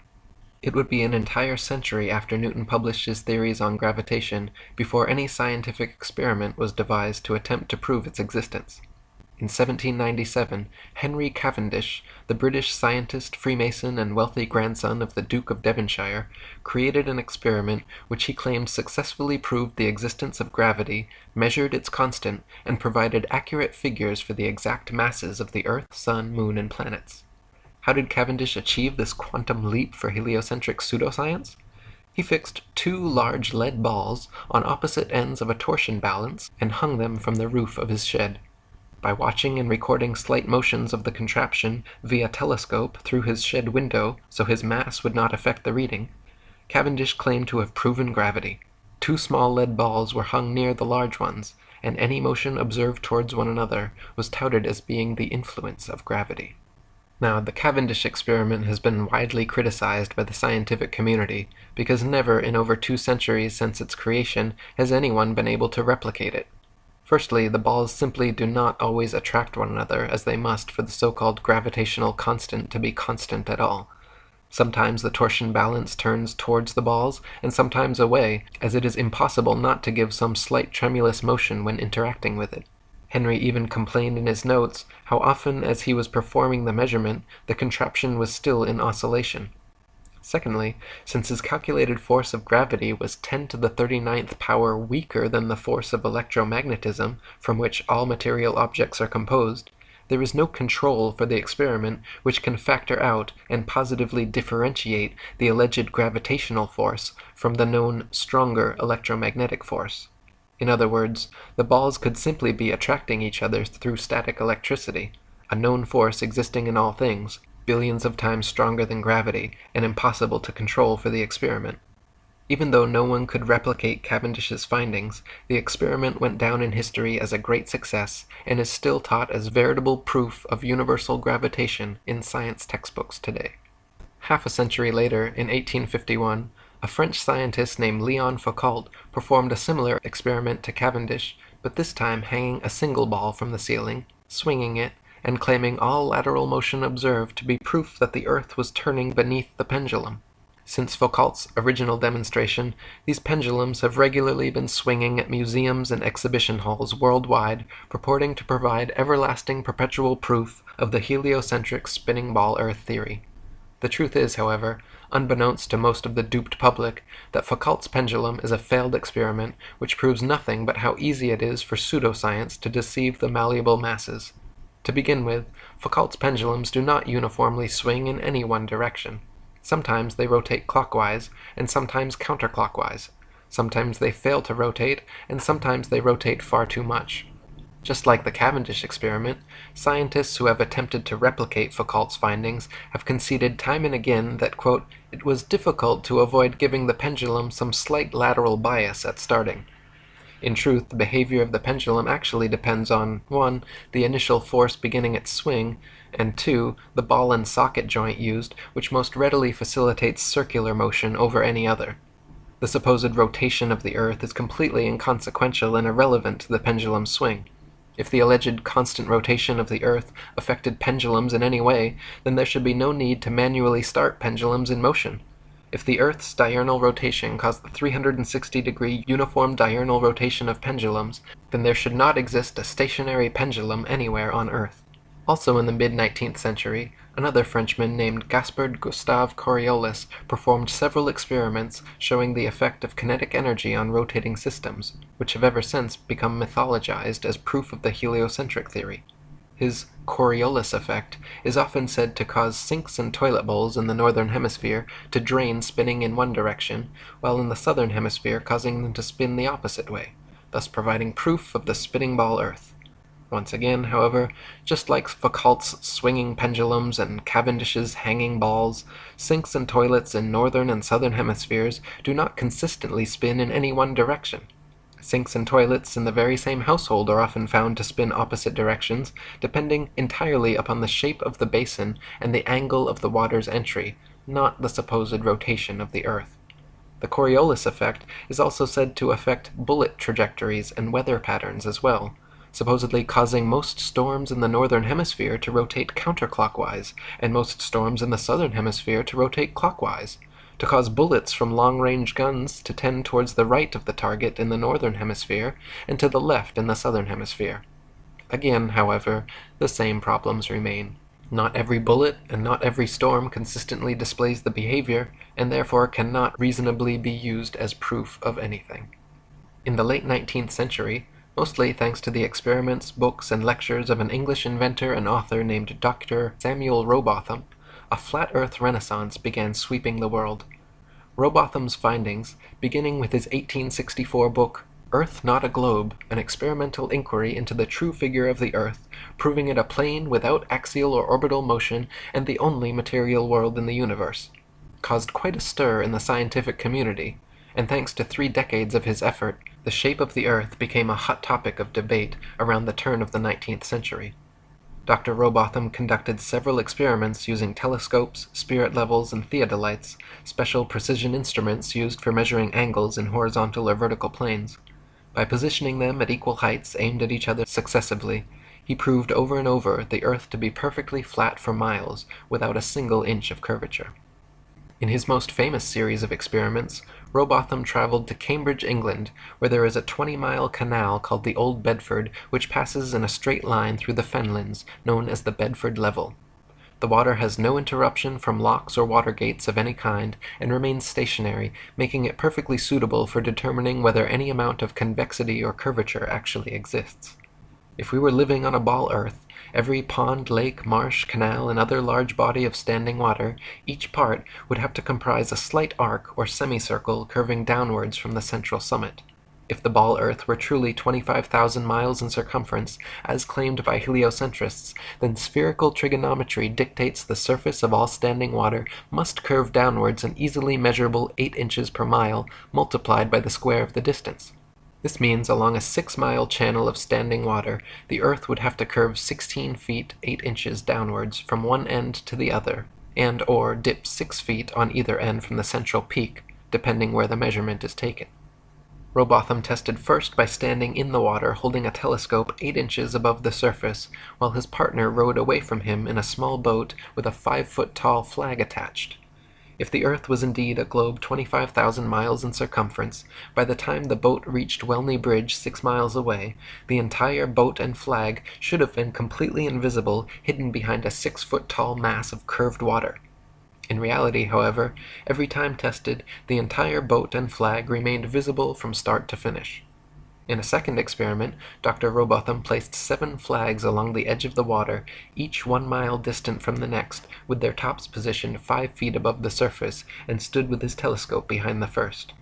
It would be an entire century after Newton published his theories on gravitation before any scientific experiment was devised to attempt to prove its existence. In 1797, Henry Cavendish, the British scientist, Freemason, and wealthy grandson of the Duke of Devonshire, created an experiment which he claimed successfully proved the existence of gravity, measured its constant, and provided accurate figures for the exact masses of the Earth, Sun, Moon, and planets. How did Cavendish achieve this quantum leap for heliocentric pseudoscience? He fixed 2 large lead balls on opposite ends of a torsion balance and hung them from the roof of his shed. By watching and recording slight motions of the contraption via telescope through his shed window so his mass would not affect the reading, Cavendish claimed to have proven gravity. 2 small lead balls were hung near the large ones, and any motion observed towards one another was touted as being the influence of gravity. Now, the Cavendish experiment has been widely criticized by the scientific community because never in over 2 centuries since its creation has anyone been able to replicate it. Firstly, the balls simply do not always attract one another as they must for the so-called gravitational constant to be constant at all. Sometimes the torsion balance turns towards the balls and sometimes away, as it is impossible not to give some slight tremulous motion when interacting with it. Henry even complained in his notes how often as he was performing the measurement, the contraption was still in oscillation. Secondly, since his calculated force of gravity was 10 to the 39th power weaker than the force of electromagnetism, from which all material objects are composed, there is no control for the experiment which can factor out and positively differentiate the alleged gravitational force from the known stronger electromagnetic force. In other words, the balls could simply be attracting each other through static electricity, a known force existing in all things, billions of times stronger than gravity, and impossible to control for the experiment. Even though no one could replicate Cavendish's findings, the experiment went down in history as a great success and is still taught as veritable proof of universal gravitation in science textbooks today. Half a century later, in 1851, a French scientist named Leon Foucault performed a similar experiment to Cavendish, but this time hanging a single ball from the ceiling, swinging it, and claiming all lateral motion observed to be proof that the Earth was turning beneath the pendulum. Since Foucault's original demonstration, these pendulums have regularly been swinging at museums and exhibition halls worldwide, purporting to provide everlasting perpetual proof of the heliocentric spinning ball Earth theory. The truth is, however, unbeknownst to most of the duped public, that Foucault's pendulum is a failed experiment which proves nothing but how easy it is for pseudoscience to deceive the malleable masses. To begin with, Foucault's pendulums do not uniformly swing in any one direction. Sometimes they rotate clockwise, and sometimes counterclockwise. Sometimes they fail to rotate, and sometimes they rotate far too much. Just like the Cavendish experiment, scientists who have attempted to replicate Foucault's findings have conceded time and again that, quote, it was difficult to avoid giving the pendulum some slight lateral bias at starting. In truth, the behavior of the pendulum actually depends on 1. The initial force beginning its swing, and 2. The ball and socket joint used, which most readily facilitates circular motion over any other. The supposed rotation of the Earth is completely inconsequential and irrelevant to the pendulum's swing. If the alleged constant rotation of the Earth affected pendulums in any way, then there should be no need to manually start pendulums in motion. If the Earth's diurnal rotation caused the 360-degree uniform diurnal rotation of pendulums, then there should not exist a stationary pendulum anywhere on Earth. Also in the mid-19th century, another Frenchman named Gaspard Gustave Coriolis performed several experiments showing the effect of kinetic energy on rotating systems, which have ever since become mythologized as proof of the heliocentric theory. His Coriolis effect is often said to cause sinks and toilet bowls in the northern hemisphere to drain spinning in one direction, while in the southern hemisphere causing them to spin the opposite way, thus providing proof of the spinning ball Earth. Once again, however, just like Foucault's swinging pendulums and Cavendish's hanging balls, sinks and toilets in northern and southern hemispheres do not consistently spin in any one direction. Sinks and toilets in the very same household are often found to spin opposite directions, depending entirely upon the shape of the basin and the angle of the water's entry, not the supposed rotation of the Earth. The Coriolis effect is also said to affect bullet trajectories and weather patterns as well, supposedly causing most storms in the northern hemisphere to rotate counterclockwise, and most storms in the southern hemisphere to rotate clockwise, to cause bullets from long-range guns to tend towards the right of the target in the northern hemisphere and to the left in the southern hemisphere. Again, however, the same problems remain. Not every bullet and not every storm consistently displays the behavior, and therefore cannot reasonably be used as proof of anything. In the late 19th century, mostly thanks to the experiments, books, and lectures of an English inventor and author named Dr. Samuel Rowbotham, a flat Earth renaissance began sweeping the world. Rowbotham's findings, beginning with his 1864 book, Earth Not a Globe, an experimental inquiry into the true figure of the Earth, proving it a plane without axial or orbital motion and the only material world in the universe, caused quite a stir in the scientific community, and thanks to 3 decades of his effort, the shape of the Earth became a hot topic of debate around the turn of the 19th century. Dr. Rowbotham conducted several experiments using telescopes, spirit levels, and theodolites, special precision instruments used for measuring angles in horizontal or vertical planes. By positioning them at equal heights aimed at each other successively, he proved over and over the Earth to be perfectly flat for miles, without a single inch of curvature. In his most famous series of experiments, Rowbotham traveled to Cambridge, England, where there is a 20-mile canal called the Old Bedford, which passes in a straight line through the fenlands, known as the Bedford Level. The water has no interruption from locks or water gates of any kind, and remains stationary, making it perfectly suitable for determining whether any amount of convexity or curvature actually exists. If we were living on a ball Earth, every pond, lake, marsh, canal, and other large body of standing water, each part would have to comprise a slight arc or semicircle curving downwards from the central summit. If the ball Earth were truly 25,000 miles in circumference, as claimed by heliocentrists, then spherical trigonometry dictates the surface of all standing water must curve downwards an easily measurable 8 inches per mile, multiplied by the square of the distance. This means along a 6-mile channel of standing water, the Earth would have to curve 16 feet 8 inches downwards from one end to the other, and/or dip 6 feet on either end from the central peak, depending where the measurement is taken. Rowbotham tested first by standing in the water holding a telescope 8 inches above the surface, while his partner rowed away from him in a small boat with a 5-foot-tall flag attached. If the Earth was indeed a globe 25,000 miles in circumference, by the time the boat reached Welney Bridge 6 miles away, the entire boat and flag should have been completely invisible, hidden behind a 6-foot-tall mass of curved water. In reality, however, every time tested, the entire boat and flag remained visible from start to finish. In a second experiment, Dr. Rowbotham placed 7 flags along the edge of the water, each 1 mile distant from the next, with their tops positioned 5 feet above the surface, and stood with his telescope behind the first.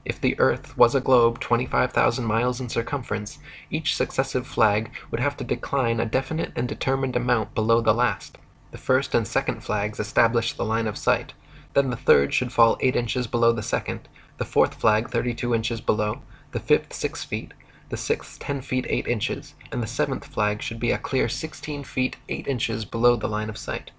If the Earth was a globe 25,000 miles in circumference, each successive flag would have to decline a definite and determined amount below the last. The first and second flags established the line of sight. Then the third should fall 8 inches below the second, the fourth flag 32 inches below, the fifth 6 feet, the sixth 10 feet 8 inches, and the seventh flag should be a clear 16 feet 8 inches below the line of sight.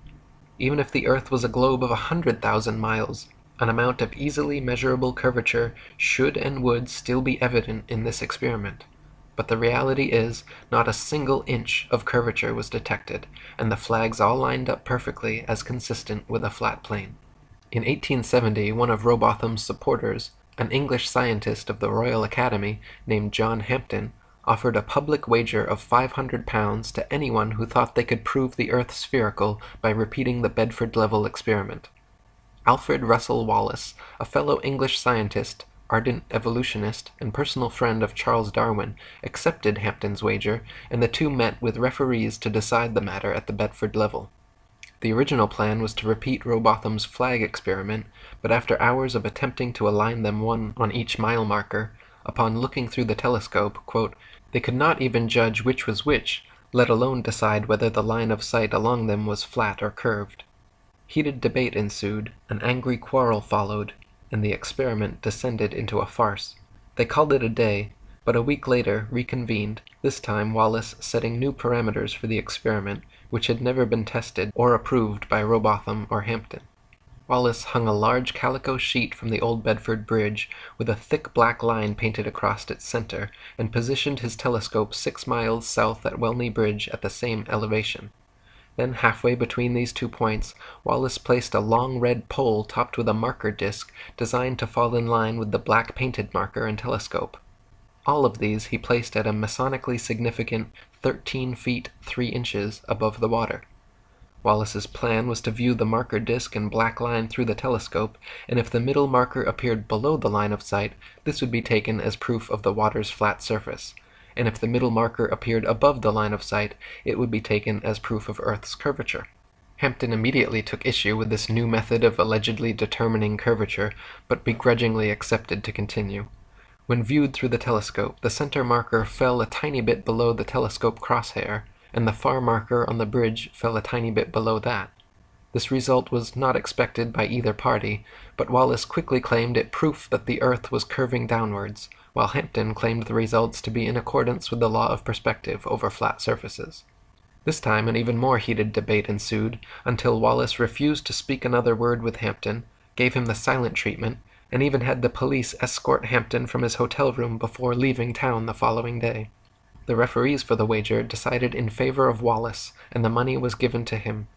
Even if the Earth was a globe of 100,000 miles, an amount of easily measurable curvature should and would still be evident in this experiment. But the reality is, not a single inch of curvature was detected, and the flags all lined up perfectly as consistent with a flat plane. In 1870, one of Rowbotham's supporters, an English scientist of the Royal Academy named John Hampden, offered a public wager of £500 to anyone who thought they could prove the Earth spherical by repeating the Bedford level experiment. Alfred Russel Wallace, a fellow English scientist, ardent evolutionist, and personal friend of Charles Darwin, accepted Hampden's wager, and the two met with referees to decide the matter at the Bedford level. The original plan was to repeat Rowbotham's flag experiment, but after hours of attempting to align them one on each mile marker, upon looking through the telescope, quote, they could not even judge which was which, let alone decide whether the line of sight along them was flat or curved. Heated debate ensued, an angry quarrel followed, and the experiment descended into a farce. They called it a day, but a week later reconvened, this time Wallace setting new parameters for the experiment, which had never been tested or approved by Rowbotham or Hampden. Wallace hung a large calico sheet from the old Bedford Bridge, with a thick black line painted across its center, and positioned his telescope 6 miles south at Welney Bridge at the same elevation. Then, halfway between these 2 points, Wallace placed a long red pole topped with a marker disc designed to fall in line with the black painted marker and telescope. All of these he placed at a masonically significant 13 feet 3 inches above the water. Wallace's plan was to view the marker disc and black line through the telescope, and if the middle marker appeared below the line of sight, this would be taken as proof of the water's flat surface, and if the middle marker appeared above the line of sight, it would be taken as proof of Earth's curvature. Hampden immediately took issue with this new method of allegedly determining curvature, but begrudgingly accepted to continue. When viewed through the telescope, the center marker fell a tiny bit below the telescope crosshair, and the far marker on the bridge fell a tiny bit below that. This result was not expected by either party, but Wallace quickly claimed it proof that the Earth was curving downwards, while Hampden claimed the results to be in accordance with the law of perspective over flat surfaces. This time an even more heated debate ensued, until Wallace refused to speak another word with Hampden, gave him the silent treatment, and even had the police escort Hampden from his hotel room before leaving town the following day. The referees for the wager decided in favor of Wallace, and the money was given to him.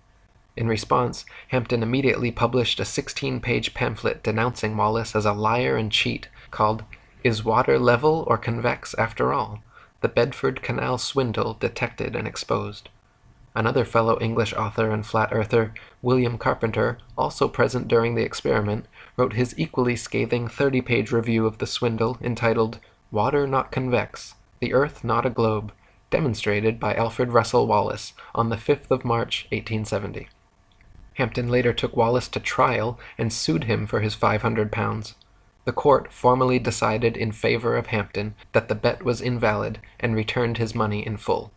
In response, Hampden immediately published a 16-page pamphlet denouncing Wallace as a liar and cheat, called "Is Water Level or Convex After All? The Bedford Canal Swindle Detected and Exposed." Another fellow English author and flat-earther, William Carpenter, also present during the experiment, wrote his equally scathing 30-page review of the swindle entitled "Water Not Convex, the Earth Not a Globe," demonstrated by Alfred Russel Wallace on the 5th of March, 1870. Hampden later took Wallace to trial and sued him for his £500. The court formally decided in favor of Hampden that the bet was invalid and returned his money in full.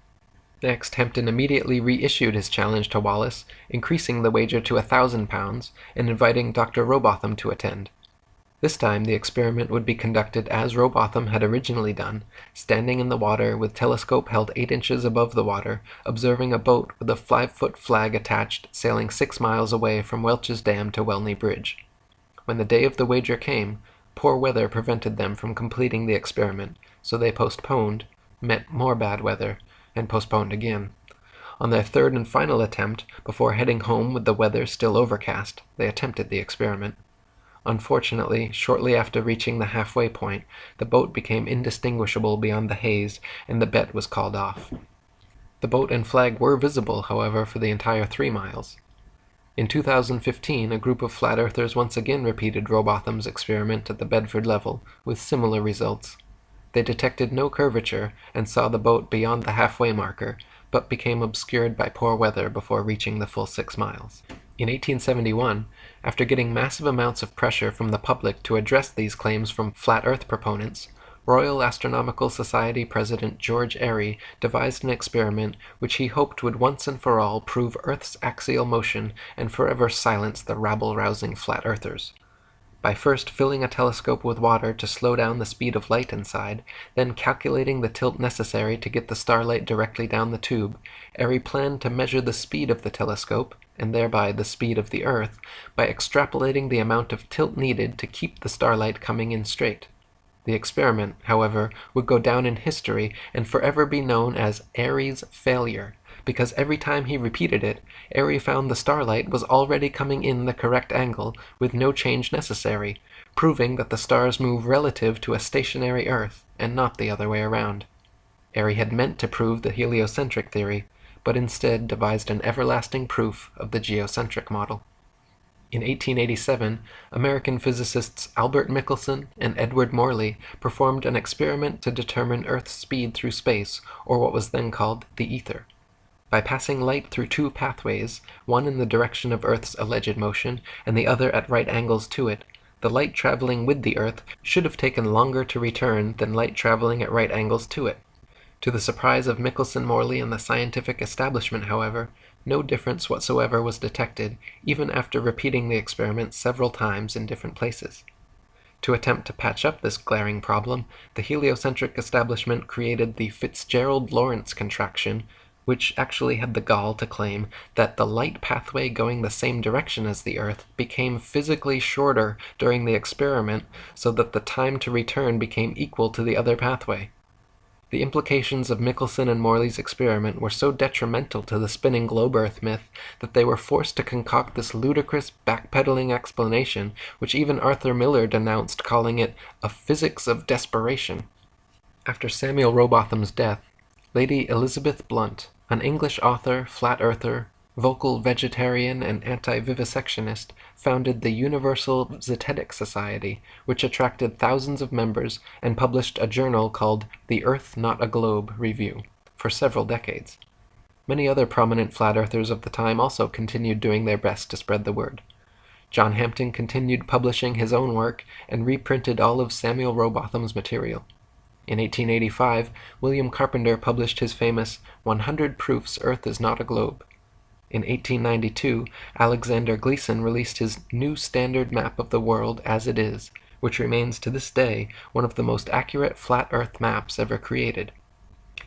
Next, Hampden immediately reissued his challenge to Wallace, increasing the wager to £1,000 and inviting Dr. Rowbotham to attend. This time the experiment would be conducted as Rowbotham had originally done, standing in the water with telescope held 8 inches above the water, observing a boat with a 5-foot flag attached sailing 6 miles away from Welch's Dam to Welney Bridge. When the day of the wager came, poor weather prevented them from completing the experiment, so they postponed, met more bad weather, and postponed again. On their third and final attempt, before heading home with the weather still overcast, they attempted the experiment. Unfortunately, shortly after reaching the halfway point, the boat became indistinguishable beyond the haze, and the bet was called off. The boat and flag were visible, however, for the entire 3 miles. In 2015, a group of flat earthers once again repeated Rowbotham's experiment at the Bedford level, with similar results. They detected no curvature and saw the boat beyond the halfway marker, but became obscured by poor weather before reaching the full 6 miles. In 1871, after getting massive amounts of pressure from the public to address these claims from flat Earth proponents, Royal Astronomical Society President George Airy devised an experiment which he hoped would once and for all prove Earth's axial motion and forever silence the rabble-rousing flat earthers. By first filling a telescope with water to slow down the speed of light inside, then calculating the tilt necessary to get the starlight directly down the tube, Airy planned to measure the speed of the telescope, and thereby the speed of the Earth, by extrapolating the amount of tilt needed to keep the starlight coming in straight. The experiment, however, would go down in history and forever be known as Airy's failure, because every time he repeated it, Airy found the starlight was already coming in the correct angle with no change necessary, proving that the stars move relative to a stationary Earth and not the other way around. Airy had meant to prove the heliocentric theory, but instead devised an everlasting proof of the geocentric model. In 1887, American physicists Albert Michelson and Edward Morley performed an experiment to determine Earth's speed through space, or what was then called the ether. By passing light through 2 pathways, one in the direction of Earth's alleged motion and the other at right angles to it, the light traveling with the Earth should have taken longer to return than light traveling at right angles to it. To the surprise of Michelson, Morley, and the scientific establishment, however, no difference whatsoever was detected, even after repeating the experiment several times in different places. To attempt to patch up this glaring problem, the heliocentric establishment created the Fitzgerald-Lorentz contraction, which actually had the gall to claim that the light pathway going the same direction as the Earth became physically shorter during the experiment so that the time to return became equal to the other pathway. The implications of Michelson and Morley's experiment were so detrimental to the spinning globe Earth myth that they were forced to concoct this ludicrous backpedaling explanation, which even Arthur Miller denounced, calling it a physics of desperation. After Samuel Rowbotham's death, Lady Elizabeth Blunt, an English author, flat earther, vocal vegetarian, and anti-vivisectionist, founded the Universal Zetetic Society, which attracted thousands of members and published a journal called The Earth Not a Globe Review for several decades. Many other prominent flat earthers of the time also continued doing their best to spread the word. John Hampton continued publishing his own work and reprinted all of Samuel Rowbotham's material. In 1885, William Carpenter published his famous 100 Proofs Earth is Not a Globe. In 1892, Alexander Gleason released his New Standard Map of the World as It Is, which remains to this day one of the most accurate flat Earth maps ever created.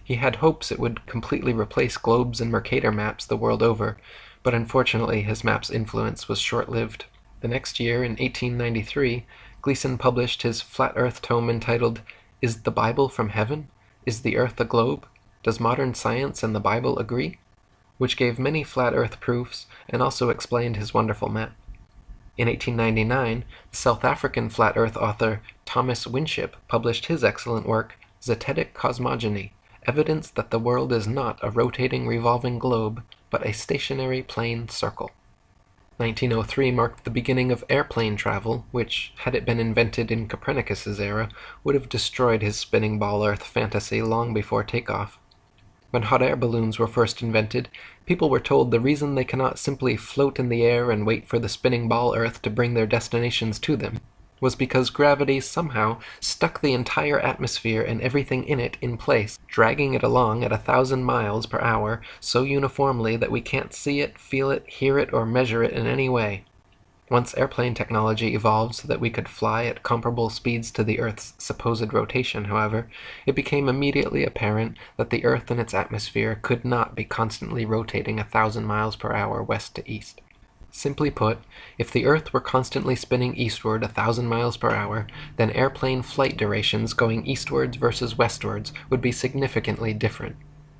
He had hopes it would completely replace globes and Mercator maps the world over, but unfortunately his map's influence was short-lived. The next year, in 1893, Gleason published his flat Earth tome entitled Is the Bible from Heaven? Is the Earth a Globe? Does Modern Science and the Bible Agree? Which gave many flat Earth proofs and also explained his wonderful map. In 1899, the South African flat Earth author Thomas Winship published his excellent work, Zetetic Cosmogony, evidence that the world is not a rotating revolving globe, but a stationary plane circle. 1903 marked the beginning of airplane travel, which, had it been invented in Copernicus's era, would have destroyed his spinning ball Earth fantasy long before takeoff. When hot air balloons were first invented, people were told the reason they cannot simply float in the air and wait for the spinning ball Earth to bring their destinations to them was because gravity somehow stuck the entire atmosphere and everything in it in place, dragging it along at 1,000 miles per hour so uniformly that we can't see it, feel it, hear it, or measure it in any way. Once airplane technology evolved so that we could fly at comparable speeds to the Earth's supposed rotation, however, it became immediately apparent that the Earth and its atmosphere could not be constantly rotating 1,000 miles per hour west to east. Simply put, if the Earth were constantly spinning eastward 1,000 miles per hour, then airplane flight durations going eastwards versus westwards would be significantly different.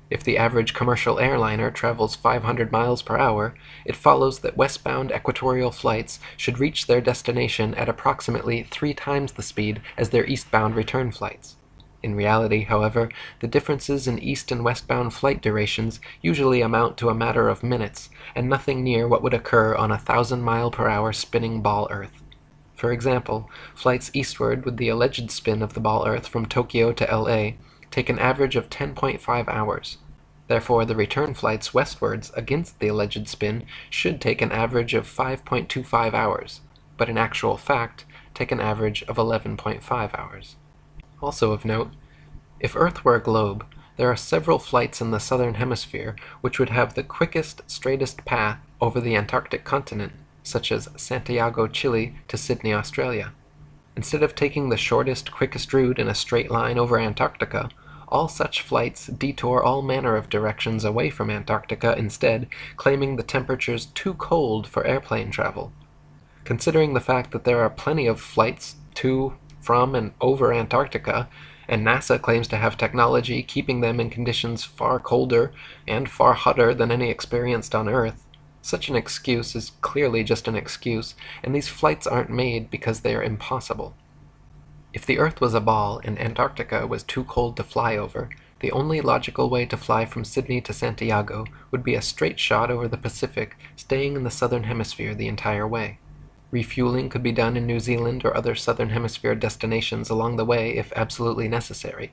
If the average commercial airliner travels 500 miles per hour, it follows that westbound equatorial flights should reach their destination at approximately 3 times the speed as their eastbound return flights. In reality, however, the differences in east and westbound flight durations usually amount to a matter of minutes, and nothing near what would occur on a 1,000-mile-per-hour spinning ball Earth. For example, flights eastward with the alleged spin of the ball Earth from Tokyo to LA take an average of 10.5 hours. Therefore, the return flights westwards against the alleged spin should take an average of 5.25 hours, but in actual fact, take an average of 11.5 hours. Also of note, if Earth were a globe, there are several flights in the southern hemisphere which would have the quickest, straightest path over the Antarctic continent, such as Santiago, Chile to Sydney, Australia. Instead of taking the shortest, quickest route in a straight line over Antarctica, all such flights detour all manner of directions away from Antarctica instead, claiming the temperature's too cold for airplane travel. Considering the fact that there are plenty of flights to, from, and over Antarctica, and NASA claims to have technology keeping them in conditions far colder and far hotter than any experienced on Earth, such an excuse is clearly just an excuse, and these flights aren't made because they are impossible. If the Earth was a ball and Antarctica was too cold to fly over, the only logical way to fly from Sydney to Santiago would be a straight shot over the Pacific, staying in the southern hemisphere the entire way. Refueling could be done in New Zealand or other southern hemisphere destinations along the way if absolutely necessary.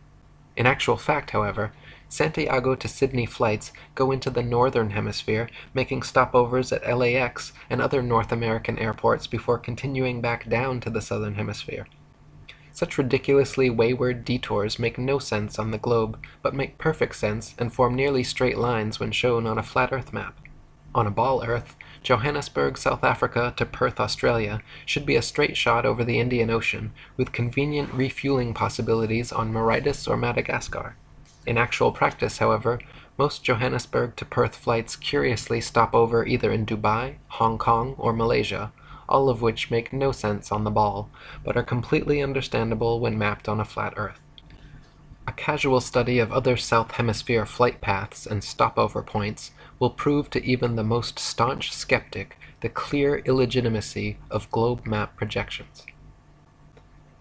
In actual fact, however, Santiago to Sydney flights go into the northern hemisphere, making stopovers at LAX and other North American airports before continuing back down to the southern hemisphere. Such ridiculously wayward detours make no sense on the globe, but make perfect sense and form nearly straight lines when shown on a flat Earth map. On a ball Earth, Johannesburg, South Africa to Perth, Australia should be a straight shot over the Indian Ocean, with convenient refueling possibilities on Mauritius or Madagascar. In actual practice, however, most Johannesburg to Perth flights curiously stop over either in Dubai, Hong Kong, or Malaysia, all of which make no sense on the ball, but are completely understandable when mapped on a flat Earth. A casual study of other South Hemisphere flight paths and stopover points will prove to even the most staunch skeptic the clear illegitimacy of globe map projections.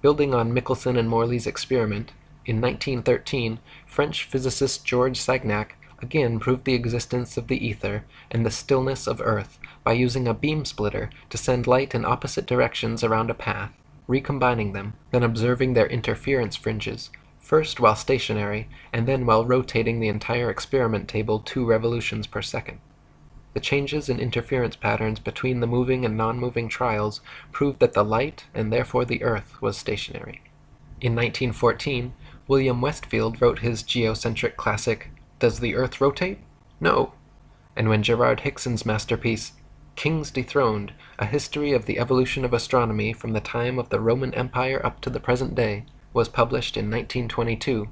Building on Michelson and Morley's experiment, in 1913, French physicist Georges Sagnac again proved the existence of the ether and the stillness of Earth by using a beam splitter to send light in opposite directions around a path, recombining them, then observing their interference fringes, first while stationary, and then while rotating the entire experiment table 2 revolutions per second. The changes in interference patterns between the moving and non-moving trials proved that the light, and therefore the Earth, was stationary. In 1914, William Westfield wrote his geocentric classic, Does the Earth Rotate? No! And when Gerard Hickson's masterpiece, Kings Dethroned, A History of the Evolution of Astronomy from the Time of the Roman Empire up to the Present Day, was published in 1922,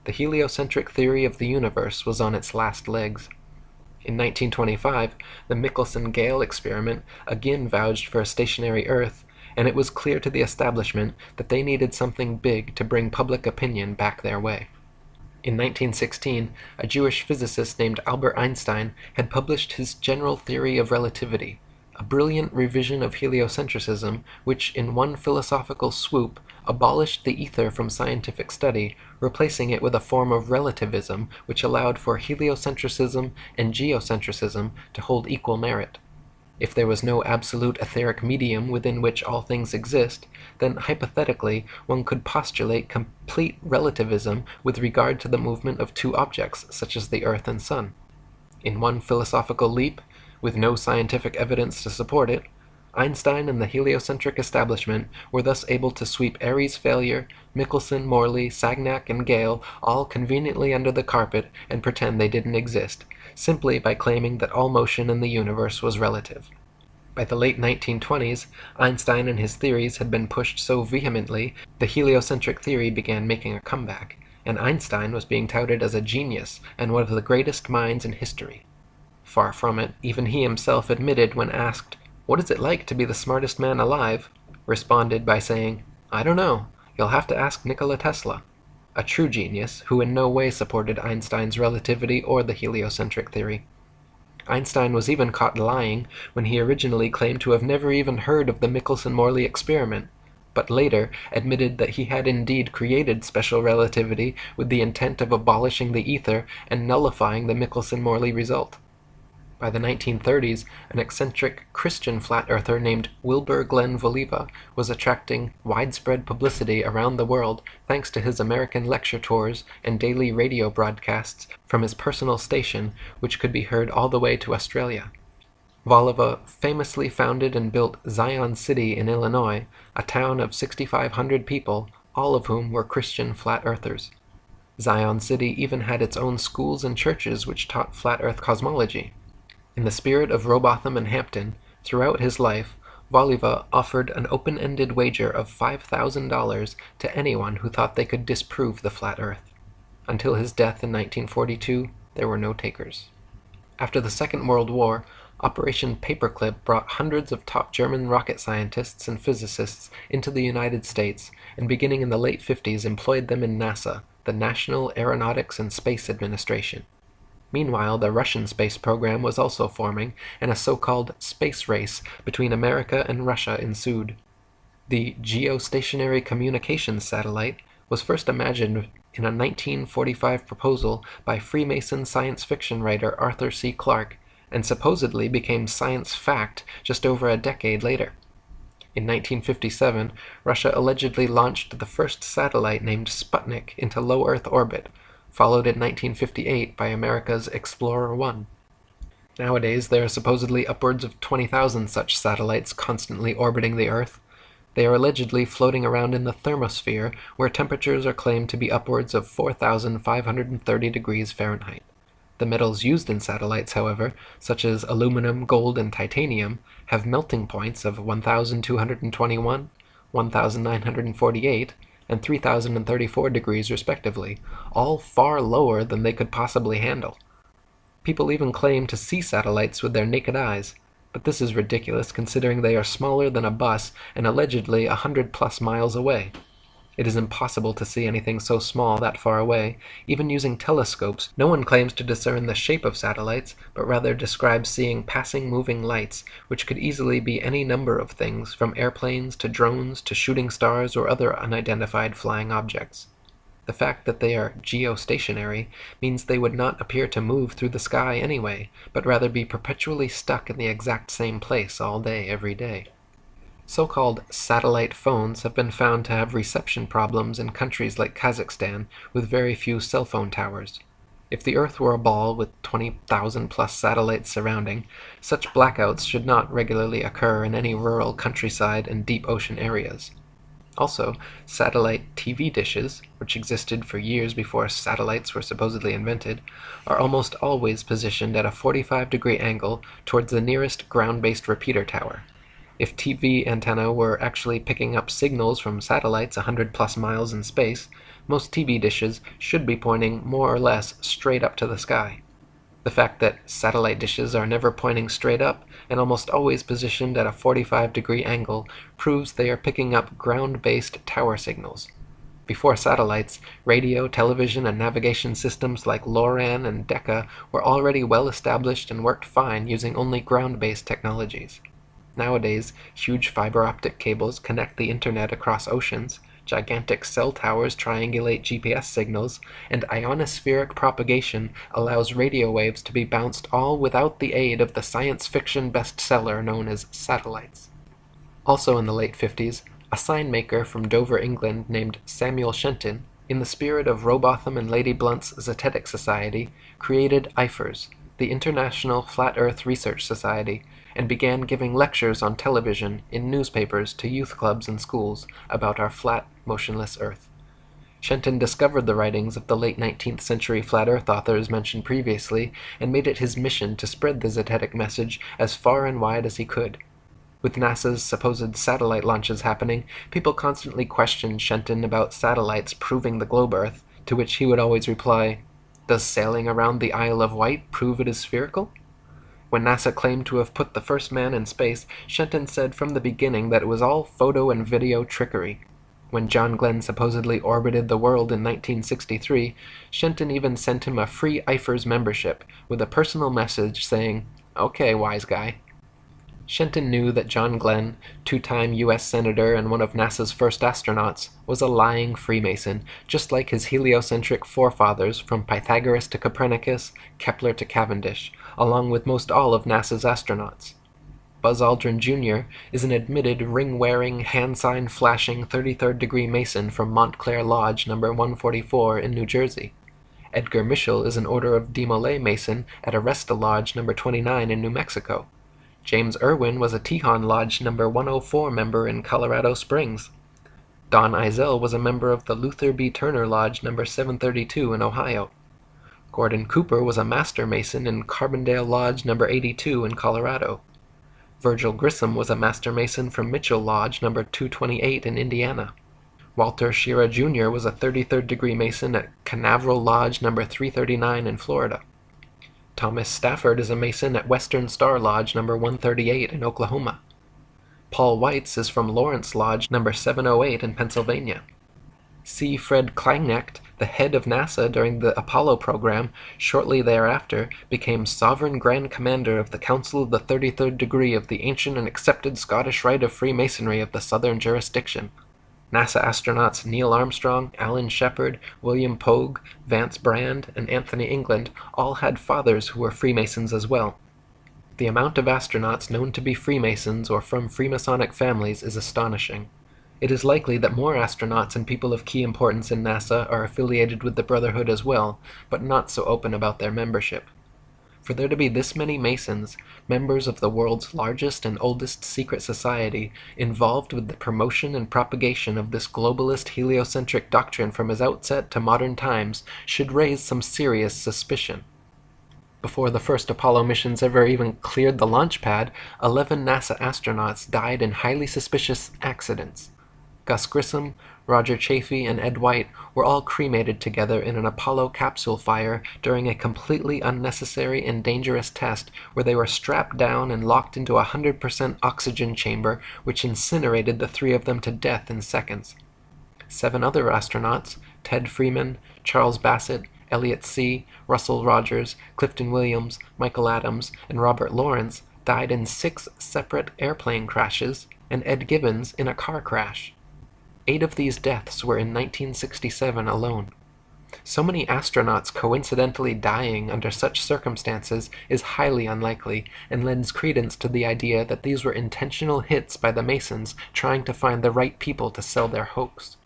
the heliocentric theory of the universe was on its last legs. In 1925, the Michelson-Gale experiment again vouched for a stationary Earth, and it was clear to the establishment that they needed something big to bring public opinion back their way. In 1916, a Jewish physicist named Albert Einstein had published his General Theory of Relativity, a brilliant revision of heliocentrism which, in one philosophical swoop, abolished the ether from scientific study, replacing it with a form of relativism which allowed for heliocentrism and geocentrism to hold equal merit. If there was no absolute etheric medium within which all things exist, then hypothetically one could postulate complete relativism with regard to the movement of 2 objects, such as the Earth and Sun. In one philosophical leap, with no scientific evidence to support it, Einstein and the heliocentric establishment were thus able to sweep Airy's failure, Michelson, Morley, Sagnac, and Gale all conveniently under the carpet and pretend they didn't exist, simply by claiming that all motion in the universe was relative. By the late 1920s, Einstein and his theories had been pushed so vehemently, the heliocentric theory began making a comeback, and Einstein was being touted as a genius and one of the greatest minds in history. Far from it, even he himself admitted when asked, "What is it like to be the smartest man alive?" responded by saying, "I don't know, you'll have to ask Nikola Tesla," a true genius who in no way supported Einstein's relativity or the heliocentric theory. Einstein was even caught lying when he originally claimed to have never even heard of the Michelson-Morley experiment, but later admitted that he had indeed created special relativity with the intent of abolishing the ether and nullifying the Michelson-Morley result. By the 1930s, an eccentric Christian flat-earther named Wilbur Glenn Voliva was attracting widespread publicity around the world thanks to his American lecture tours and daily radio broadcasts from his personal station, which could be heard all the way to Australia. Voliva famously founded and built Zion City in Illinois, a town of 6,500 people, all of whom were Christian flat-earthers. Zion City even had its own schools and churches which taught flat-earth cosmology. In the spirit of Robotham and Hampton, throughout his life, Voliva offered an open-ended wager of $5,000 to anyone who thought they could disprove the flat Earth. Until his death in 1942, there were no takers. After the Second World War, Operation Paperclip brought hundreds of top German rocket scientists and physicists into the United States, and beginning in the late 50s employed them in NASA, the National Aeronautics and Space Administration. Meanwhile, the Russian space program was also forming, and a so-called space race between America and Russia ensued. The geostationary communications satellite was first imagined in a 1945 proposal by Freemason science fiction writer Arthur C. Clarke, and supposedly became science fact just over a decade later. In 1957, Russia allegedly launched the first satellite named Sputnik into low Earth orbit, followed in 1958 by America's Explorer 1. Nowadays, there are supposedly upwards of 20,000 such satellites constantly orbiting the Earth. They are allegedly floating around in the thermosphere, where temperatures are claimed to be upwards of 4,530 degrees Fahrenheit. The metals used in satellites, however, such as aluminum, gold, and titanium, have melting points of 1,221, 1,948, and 3,034 degrees respectively, all far lower than they could possibly handle. People even claim to see satellites with their naked eyes, but this is ridiculous considering they are smaller than a bus and allegedly 100+ miles away. It is impossible to see anything so small that far away. Even using telescopes, no one claims to discern the shape of satellites, but rather describes seeing passing moving lights, which could easily be any number of things, from airplanes to drones to shooting stars or other unidentified flying objects. The fact that they are geostationary means they would not appear to move through the sky anyway, but rather be perpetually stuck in the exact same place all day every day. So-called satellite phones have been found to have reception problems in countries like Kazakhstan with very few cell phone towers. If the Earth were a ball with 20,000+ satellites surrounding, such blackouts should not regularly occur in any rural countryside and deep ocean areas. Also, satellite TV dishes, which existed for years before satellites were supposedly invented, are almost always positioned at a 45-degree angle towards the nearest ground-based repeater tower. If TV antenna were actually picking up signals from satellites 100+ miles in space, most TV dishes should be pointing more or less straight up to the sky. The fact that satellite dishes are never pointing straight up and almost always positioned at a 45-degree angle proves they are picking up ground-based tower signals. Before satellites, radio, television, and navigation systems like LORAN and Decca were already well established and worked fine using only ground-based technologies. Nowadays, huge fiber optic cables connect the internet across oceans, gigantic cell towers triangulate GPS signals, and ionospheric propagation allows radio waves to be bounced all without the aid of the science fiction bestseller known as satellites. Also in the late 50s, a sign maker from Dover, England named Samuel Shenton, in the spirit of Robotham and Lady Blunt's Zetetic Society, created IFERS, the International Flat Earth Research Society, and began giving lectures on television, in newspapers, to youth clubs and schools about our flat, motionless Earth. Shenton discovered the writings of the late 19th century flat Earth authors mentioned previously and made it his mission to spread the Zetetic message as far and wide as he could. With NASA's supposed satellite launches happening, people constantly questioned Shenton about satellites proving the globe Earth, to which he would always reply, "Does sailing around the Isle of Wight prove it is spherical?" When NASA claimed to have put the first man in space, Shenton said from the beginning that it was all photo and video trickery. When John Glenn supposedly orbited the world in 1963, Shenton even sent him a free IFERS membership with a personal message saying, "Okay, wise guy." Shenton knew that John Glenn, two-time U.S. Senator and one of NASA's first astronauts, was a lying Freemason, just like his heliocentric forefathers from Pythagoras to Copernicus, Kepler to Cavendish, along with most all of NASA's astronauts. Buzz Aldrin Jr. is an admitted ring-wearing, hand-sign-flashing 33rd-degree Mason from Montclair Lodge No. 144 in New Jersey. Edgar Mitchell is an Order of Demolay Mason at Aresta Lodge No. 29 in New Mexico. James Irwin was a Tejon Lodge No. 104 member in Colorado Springs. Don Eisel was a member of the Luther B. Turner Lodge No. 732 in Ohio. Gordon Cooper was a Master Mason in Carbondale Lodge No. 82 in Colorado. Virgil Grissom was a Master Mason from Mitchell Lodge No. 228 in Indiana. Walter Schira Jr. was a 33rd-degree Mason at Canaveral Lodge No. 339 in Florida. Thomas Stafford is a Mason at Western Star Lodge No. 138 in Oklahoma. Paul Weitz is from Lawrence Lodge No. 708 in Pennsylvania. C. Fred Kleineknecht, the head of NASA during the Apollo program, shortly thereafter became Sovereign Grand Commander of the Council of the 33rd Degree of the ancient and accepted Scottish Rite of Freemasonry of the Southern Jurisdiction. NASA astronauts Neil Armstrong, Alan Shepard, William Pogue, Vance Brand, and Anthony England all had fathers who were Freemasons as well. The amount of astronauts known to be Freemasons or from Freemasonic families is astonishing. It is likely that more astronauts and people of key importance in NASA are affiliated with the Brotherhood as well, but not so open about their membership. For there to be this many Masons, members of the world's largest and oldest secret society, involved with the promotion and propagation of this globalist heliocentric doctrine from its outset to modern times, should raise some serious suspicion. Before the first Apollo missions ever even cleared the launch pad, 11 NASA astronauts died in highly suspicious accidents. Gus Grissom, Roger Chaffee, and Ed White were all cremated together in an Apollo capsule fire during a completely unnecessary and dangerous test where they were strapped down and locked into a 100% oxygen chamber which incinerated the three of them to death in seconds. 7 other astronauts, Ted Freeman, Charles Bassett, Elliot C., Russell Rogers, Clifton Williams, Michael Adams, and Robert Lawrence, died in 6 separate airplane crashes, and Ed Gibbons in a car crash. 8 of these deaths were in 1967 alone. So many astronauts coincidentally dying under such circumstances is highly unlikely and lends credence to the idea that these were intentional hits by the Masons trying to find the right people to sell their hoax.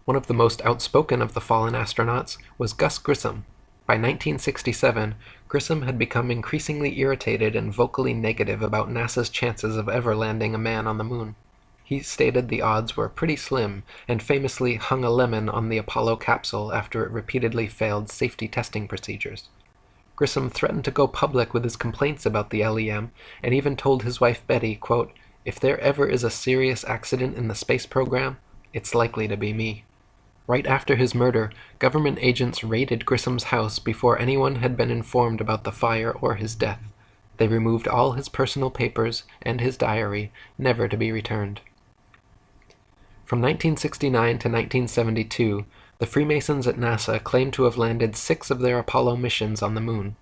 One of the most outspoken of the fallen astronauts was Gus Grissom. By 1967, Grissom had become increasingly irritated and vocally negative about NASA's chances of ever landing a man on the moon. He stated the odds were pretty slim, and famously hung a lemon on the Apollo capsule after it repeatedly failed safety testing procedures. Grissom threatened to go public with his complaints about the LEM, and even told his wife Betty, quote, "If there ever is a serious accident in the space program, it's likely to be me." Right after his murder, government agents raided Grissom's house before anyone had been informed about the fire or his death. They removed all his personal papers and his diary, never to be returned. From 1969 to 1972, the Freemasons at NASA claimed to have landed 6 of their Apollo missions on the moon.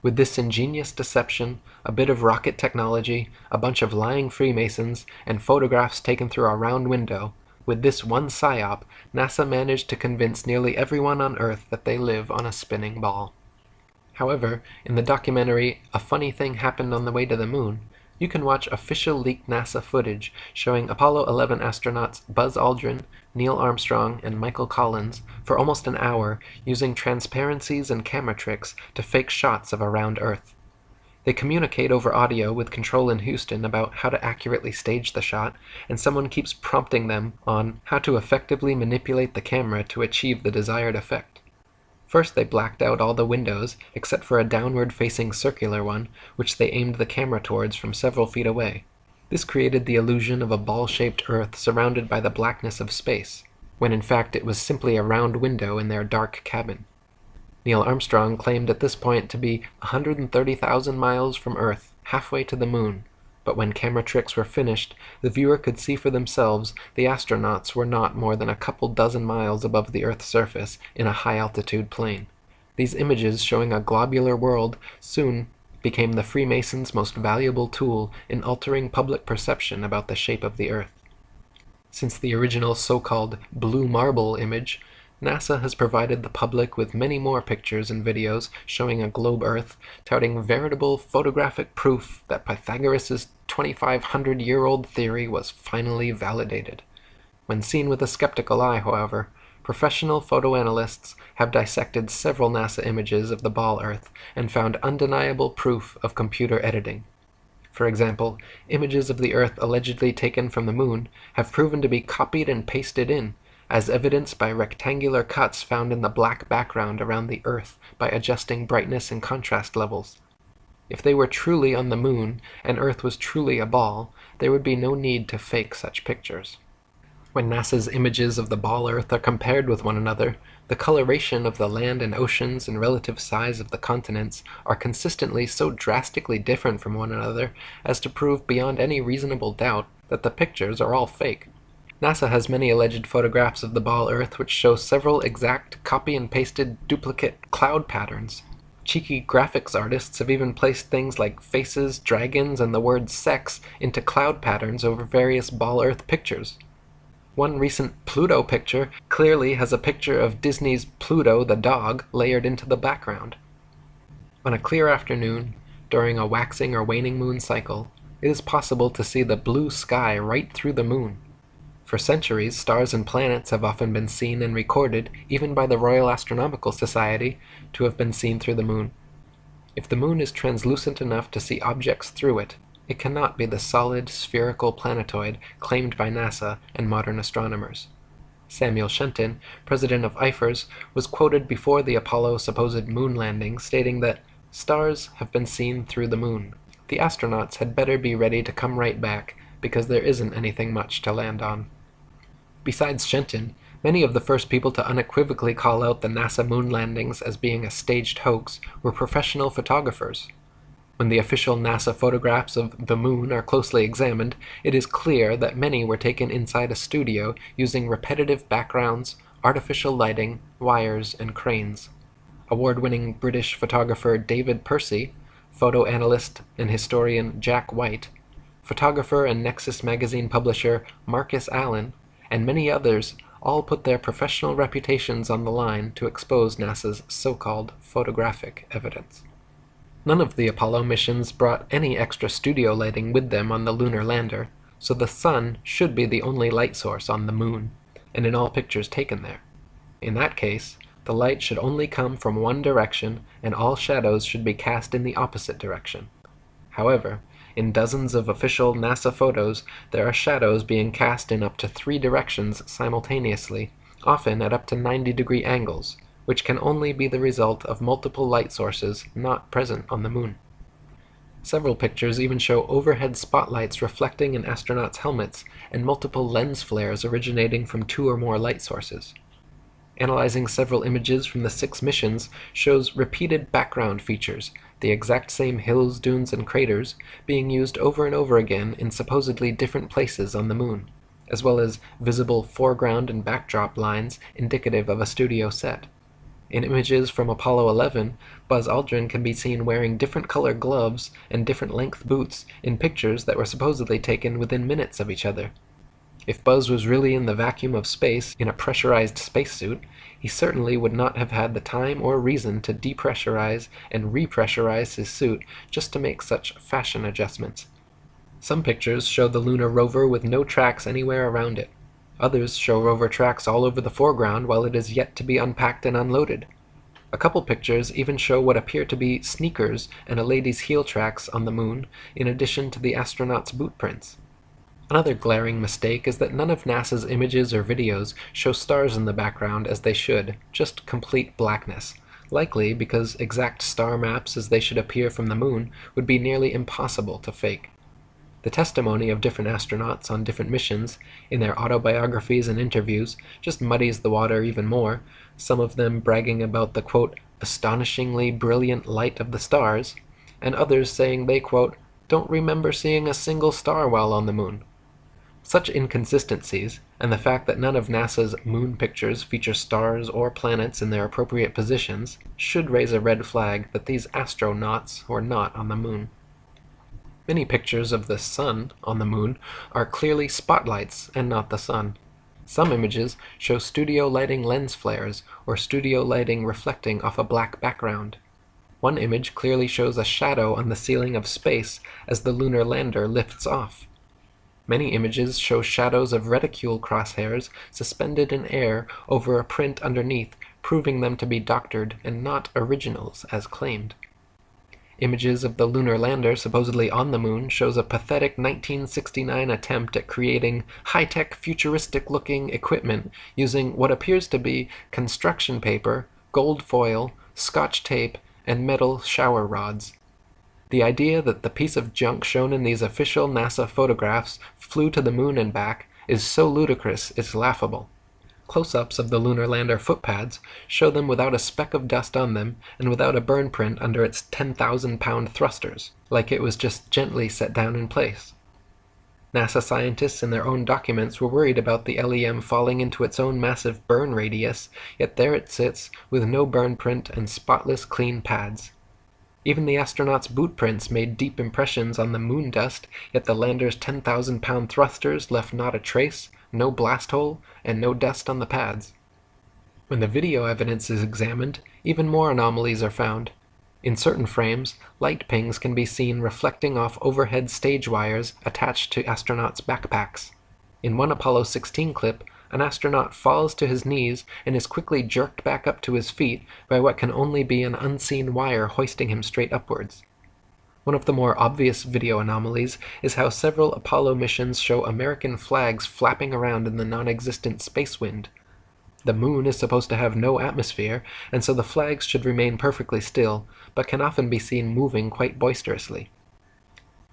With this ingenious deception, a bit of rocket technology, a bunch of lying Freemasons, and photographs taken through a round window, with this one psyop, NASA managed to convince nearly everyone on Earth that they live on a spinning ball. However, in the documentary A Funny Thing Happened on the Way to the Moon, you can watch official leaked NASA footage showing Apollo 11 astronauts Buzz Aldrin, Neil Armstrong, and Michael Collins for almost an hour using transparencies and camera tricks to fake shots of around Earth. They communicate over audio with control in Houston about how to accurately stage the shot, and someone keeps prompting them on how to effectively manipulate the camera to achieve the desired effect. First they blacked out all the windows, except for a downward-facing circular one, which they aimed the camera towards from several feet away. This created the illusion of a ball-shaped Earth surrounded by the blackness of space, when in fact it was simply a round window in their dark cabin. Neil Armstrong claimed at this point to be 130,000 miles from Earth, halfway to the Moon, but when camera tricks were finished, the viewer could see for themselves the astronauts were not more than a couple dozen miles above the Earth's surface in a high-altitude plane. These images showing a globular world soon became the Freemasons' most valuable tool in altering public perception about the shape of the Earth. Since the original so-called blue marble image, NASA has provided the public with many more pictures and videos showing a globe Earth, touting veritable photographic proof that Pythagoras' 2,500-year-old theory was finally validated. When seen with a skeptical eye, however, professional photoanalysts have dissected several NASA images of the ball Earth and found undeniable proof of computer editing. For example, images of the Earth allegedly taken from the Moon have proven to be copied and pasted in, as evidenced by rectangular cuts found in the black background around the Earth by adjusting brightness and contrast levels. If they were truly on the Moon, and Earth was truly a ball, there would be no need to fake such pictures. When NASA's images of the ball Earth are compared with one another, the coloration of the land and oceans and relative size of the continents are consistently so drastically different from one another as to prove beyond any reasonable doubt that the pictures are all fake. NASA has many alleged photographs of the ball Earth which show several exact copy-and-pasted duplicate cloud patterns. Cheeky graphics artists have even placed things like faces, dragons, and the word sex into cloud patterns over various ball Earth pictures. One recent Pluto picture clearly has a picture of Disney's Pluto the dog layered into the background. On a clear afternoon, during a waxing or waning moon cycle, it is possible to see the blue sky right through the moon. For centuries, stars and planets have often been seen and recorded, even by the Royal Astronomical Society, to have been seen through the moon. If the moon is translucent enough to see objects through it, it cannot be the solid, spherical planetoid claimed by NASA and modern astronomers. Samuel Shenton, president of IFERS, was quoted before the Apollo supposed moon landing, stating that, "Stars have been seen through the moon. The astronauts had better be ready to come right back, because there isn't anything much to land on." Besides Shenton, many of the first people to unequivocally call out the NASA moon landings as being a staged hoax were professional photographers. When the official NASA photographs of the moon are closely examined, it is clear that many were taken inside a studio using repetitive backgrounds, artificial lighting, wires, and cranes. Award-winning British photographer David Percy, photo analyst and historian Jack White, photographer and Nexus magazine publisher Marcus Allen, and many others all put their professional reputations on the line to expose NASA's so-called photographic evidence. None of the Apollo missions brought any extra studio lighting with them on the lunar lander, so the sun should be the only light source on the moon, and in all pictures taken there. In that case, the light should only come from one direction, and all shadows should be cast in the opposite direction. However, in dozens of official NASA photos, there are shadows being cast in up to 3 directions simultaneously, often at up to 90-degree angles, which can only be the result of multiple light sources not present on the moon. Several pictures even show overhead spotlights reflecting in astronauts' helmets and multiple lens flares originating from 2 or more light sources. Analyzing several images from the 6 missions shows repeated background features, the exact same hills, dunes, and craters, being used over and over again in supposedly different places on the moon, as well as visible foreground and backdrop lines indicative of a studio set. In images from Apollo 11, Buzz Aldrin can be seen wearing different color gloves and different length boots in pictures that were supposedly taken within minutes of each other. If Buzz was really in the vacuum of space in a pressurized spacesuit, he certainly would not have had the time or reason to depressurize and repressurize his suit just to make such fashion adjustments. Some pictures show the lunar rover with no tracks anywhere around it. Others show rover tracks all over the foreground while it is yet to be unpacked and unloaded. A couple pictures even show what appear to be sneakers and a lady's heel tracks on the moon, in addition to the astronauts' boot prints. Another glaring mistake is that none of NASA's images or videos show stars in the background as they should, just complete blackness, likely because exact star maps as they should appear from the moon would be nearly impossible to fake. The testimony of different astronauts on different missions, in their autobiographies and interviews, just muddies the water even more, some of them bragging about the, quote, astonishingly brilliant light of the stars, and others saying they, quote, don't remember seeing a single star while on the moon. Such inconsistencies, and the fact that none of NASA's moon pictures feature stars or planets in their appropriate positions, should raise a red flag that these astronauts were not on the moon. Many pictures of the sun on the moon are clearly spotlights and not the sun. Some images show studio lighting lens flares or studio lighting reflecting off a black background. One image clearly shows a shadow on the ceiling of space as the lunar lander lifts off. Many images show shadows of reticule crosshairs suspended in air over a print underneath, proving them to be doctored and not originals as claimed. Images of the lunar lander supposedly on the moon shows a pathetic 1969 attempt at creating high-tech futuristic-looking equipment using what appears to be construction paper, gold foil, scotch tape, and metal shower rods. The idea that the piece of junk shown in these official NASA photographs flew to the moon and back is so ludicrous it's laughable. Close-ups of the lunar lander footpads show them without a speck of dust on them and without a burn print under its 10,000-pound thrusters, like it was just gently set down in place. NASA scientists in their own documents were worried about the LEM falling into its own massive burn radius, yet there it sits with no burn print and spotless clean pads. Even the astronauts' boot prints made deep impressions on the moon dust, yet the lander's 10,000-pound thrusters left not a trace, no blast hole, and no dust on the pads. When the video evidence is examined, even more anomalies are found. In certain frames, light pings can be seen reflecting off overhead stage wires attached to astronauts' backpacks. In one Apollo 16 clip, an astronaut falls to his knees and is quickly jerked back up to his feet by what can only be an unseen wire hoisting him straight upwards. One of the more obvious video anomalies is how several Apollo missions show American flags flapping around in the non-existent space wind. The moon is supposed to have no atmosphere, and so the flags should remain perfectly still, but can often be seen moving quite boisterously.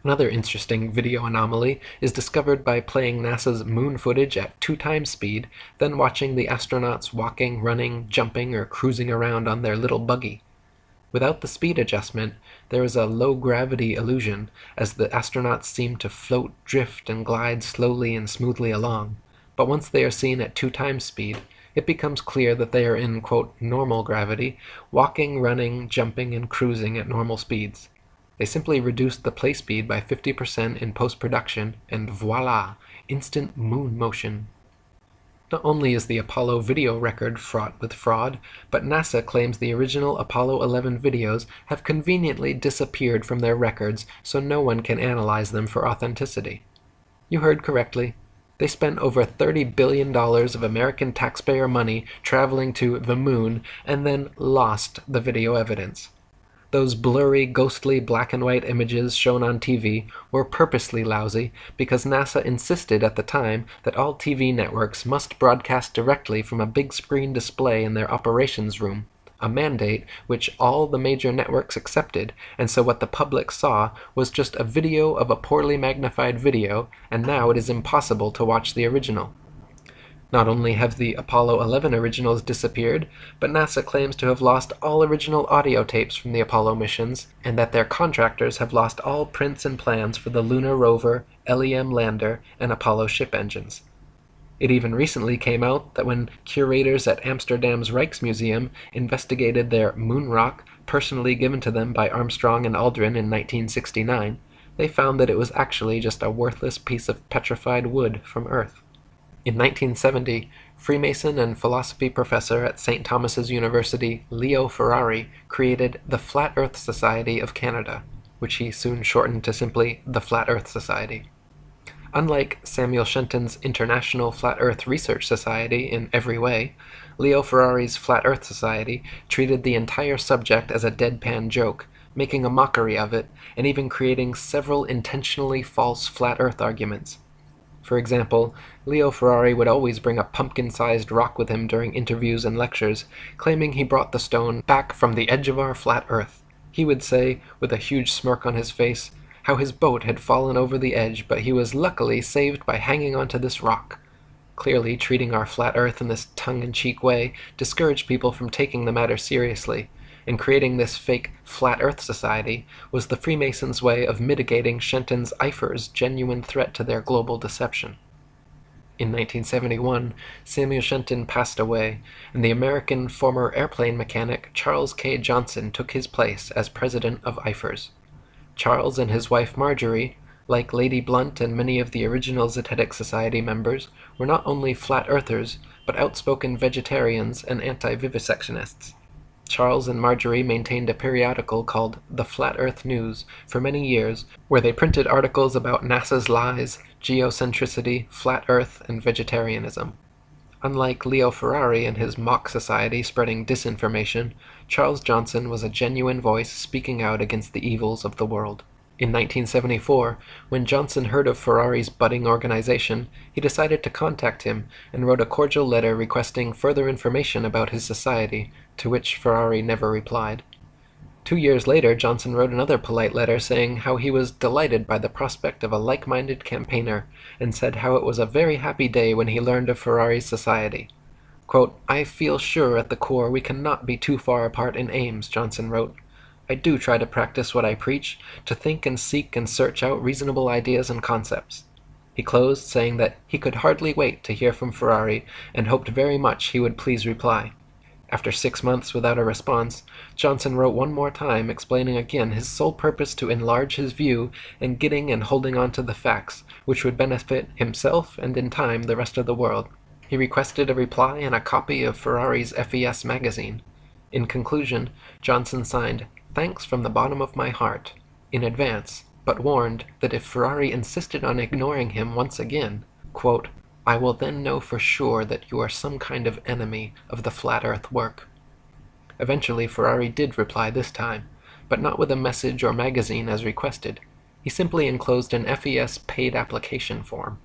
Another interesting video anomaly is discovered by playing NASA's moon footage at 2x speed, then watching the astronauts walking, running, jumping, or cruising around on their little buggy. Without the speed adjustment, there is a low-gravity illusion, as the astronauts seem to float, drift, and glide slowly and smoothly along. But once they are seen at 2x speed, it becomes clear that they are in, quote, normal gravity, walking, running, jumping, and cruising at normal speeds. They simply reduced the play speed by 50% in post-production, and voila, instant moon motion. Not only is the Apollo video record fraught with fraud, but NASA claims the original Apollo 11 videos have conveniently disappeared from their records so no one can analyze them for authenticity. You heard correctly. They spent over $30 billion of American taxpayer money traveling to the moon and then lost the video evidence. Those blurry, ghostly black and white images shown on TV were purposely lousy because NASA insisted at the time that all TV networks must broadcast directly from a big screen display in their operations room, a mandate which all the major networks accepted, and so what the public saw was just a video of a poorly magnified video, and now it is impossible to watch the original. Not only have the Apollo 11 originals disappeared, but NASA claims to have lost all original audio tapes from the Apollo missions, and that their contractors have lost all prints and plans for the lunar rover, LEM lander, and Apollo ship engines. It even recently came out that when curators at Amsterdam's Rijksmuseum investigated their moon rock, personally given to them by Armstrong and Aldrin in 1969, they found that it was actually just a worthless piece of petrified wood from Earth. In 1970, Freemason and philosophy professor at St. Thomas's University, Leo Ferrari, created the Flat Earth Society of Canada, which he soon shortened to simply the Flat Earth Society. Unlike Samuel Shenton's International Flat Earth Research Society in every way, Leo Ferrari's Flat Earth Society treated the entire subject as a deadpan joke, making a mockery of it, and even creating several intentionally false flat Earth arguments. For example, Leo Ferrari would always bring a pumpkin-sized rock with him during interviews and lectures, claiming he brought the stone back from the edge of our flat Earth. He would say, with a huge smirk on his face, how his boat had fallen over the edge, but he was luckily saved by hanging onto this rock. Clearly, treating our flat Earth in this tongue-in-cheek way discouraged people from taking the matter seriously, and creating this fake Flat Earth Society was the Freemasons' way of mitigating Shenton's Eifer's genuine threat to their global deception. In 1971, Samuel Shenton passed away, and the American former airplane mechanic Charles K. Johnson took his place as president of Eifer's. Charles and his wife Marjorie, like Lady Blunt and many of the original Zetetic Society members, were not only flat earthers, but outspoken vegetarians and anti-vivisectionists. Charles and Marjorie maintained a periodical called The Flat Earth News for many years, where they printed articles about NASA's lies, geocentricity, flat Earth, and vegetarianism. Unlike Leo Ferrari and his mock society spreading disinformation, Charles Johnson was a genuine voice speaking out against the evils of the world. In 1974, when Johnson heard of Ferrari's budding organization, he decided to contact him and wrote a cordial letter requesting further information about his society, to which Ferrari never replied. 2 years later, Johnson wrote another polite letter saying how he was delighted by the prospect of a like-minded campaigner, and said how it was a very happy day when he learned of Ferrari's society. Quote, "I feel sure at the core we cannot be too far apart in aims," Johnson wrote. "I do try to practice what I preach, to think and seek and search out reasonable ideas and concepts." He closed saying that he could hardly wait to hear from Ferrari and hoped very much he would please reply. After 6 months without a response, Johnson wrote one more time explaining again his sole purpose to enlarge his view and getting and holding on to the facts, which would benefit himself and in time the rest of the world. He requested a reply and a copy of Ferrari's FES magazine. In conclusion, Johnson signed, "Thanks from the bottom of my heart," in advance, but warned that if Ferrari insisted on ignoring him once again, quote, "I will then know for sure that you are some kind of enemy of the flat earth work." Eventually, Ferrari did reply this time, but not with a message or magazine as requested. He simply enclosed an FES paid application form.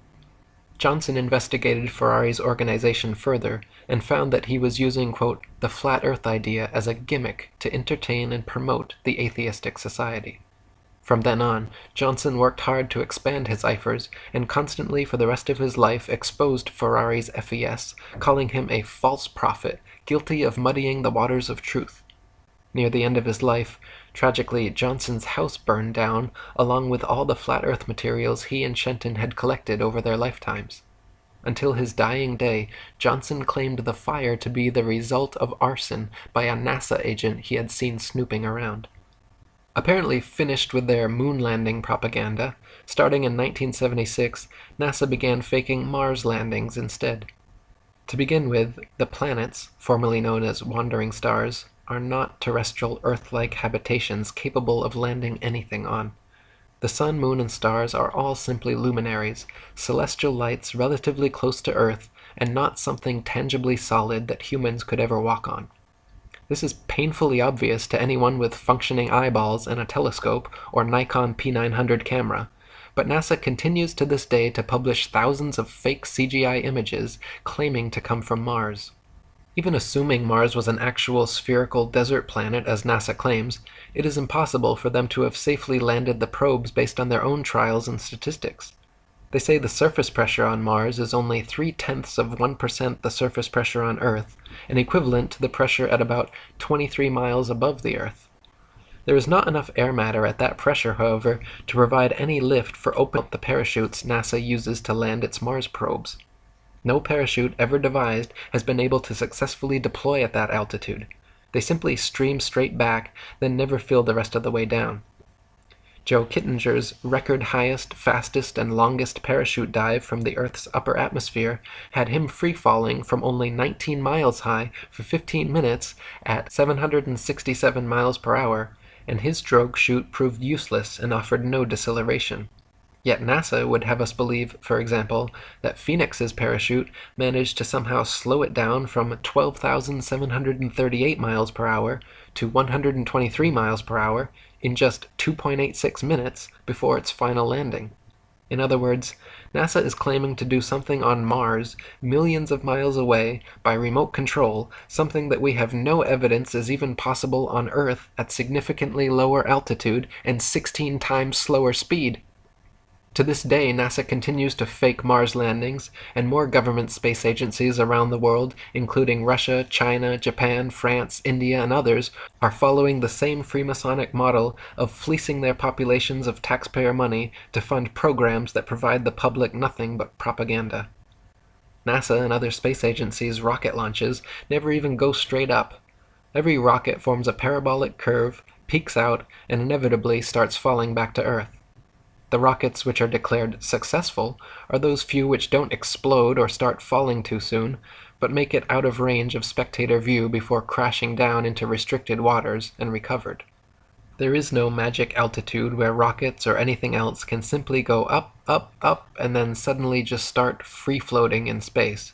Johnson investigated Ferrari's organization further and found that he was using, quote, "the flat earth idea as a gimmick to entertain and promote the atheistic society." From then on, Johnson worked hard to expand his Eifers and constantly for the rest of his life exposed Ferrari's FES, calling him a false prophet, guilty of muddying the waters of truth. Near the end of his life, tragically, Johnson's house burned down, along with all the flat earth materials he and Shenton had collected over their lifetimes. Until his dying day, Johnson claimed the fire to be the result of arson by a NASA agent he had seen snooping around. Apparently finished with their moon landing propaganda, starting in 1976, NASA began faking Mars landings instead. To begin with, the planets, formerly known as wandering stars, are not terrestrial Earth-like habitations capable of landing anything on. The sun, moon, and stars are all simply luminaries, celestial lights relatively close to Earth, and not something tangibly solid that humans could ever walk on. This is painfully obvious to anyone with functioning eyeballs and a telescope or Nikon P900 camera, but NASA continues to this day to publish thousands of fake CGI images claiming to come from Mars. Even assuming Mars was an actual spherical desert planet as NASA claims, it is impossible for them to have safely landed the probes based on their own trials and statistics. They say the surface pressure on Mars is only 0.3% the surface pressure on Earth, and equivalent to the pressure at about 23 miles above the Earth. There is not enough air matter at that pressure, however, to provide any lift for opening up the parachutes NASA uses to land its Mars probes. No parachute ever devised has been able to successfully deploy at that altitude. They simply stream straight back, then never feel the rest of the way down. Joe Kittinger's record highest, fastest, and longest parachute dive from the Earth's upper atmosphere had him free-falling from only 19 miles high for 15 minutes at 767 miles per hour, and his drogue chute proved useless and offered no deceleration. Yet NASA would have us believe, for example, that Phoenix's parachute managed to somehow slow it down from 12,738 miles per hour to 123 miles per hour in just 2.86 minutes before its final landing. In other words, NASA is claiming to do something on Mars, millions of miles away, by remote control, something that we have no evidence is even possible on Earth at significantly lower altitude and 16 times slower speed. To this day, NASA continues to fake Mars landings, and more government space agencies around the world, including Russia, China, Japan, France, India, and others, are following the same Freemasonic model of fleecing their populations of taxpayer money to fund programs that provide the public nothing but propaganda. NASA and other space agencies' rocket launches never even go straight up. Every rocket forms a parabolic curve, peaks out, and inevitably starts falling back to Earth. The rockets which are declared successful are those few which don't explode or start falling too soon, but make it out of range of spectator view before crashing down into restricted waters and recovered. There is no magic altitude where rockets or anything else can simply go up, up, up, and then suddenly just start free-floating in space.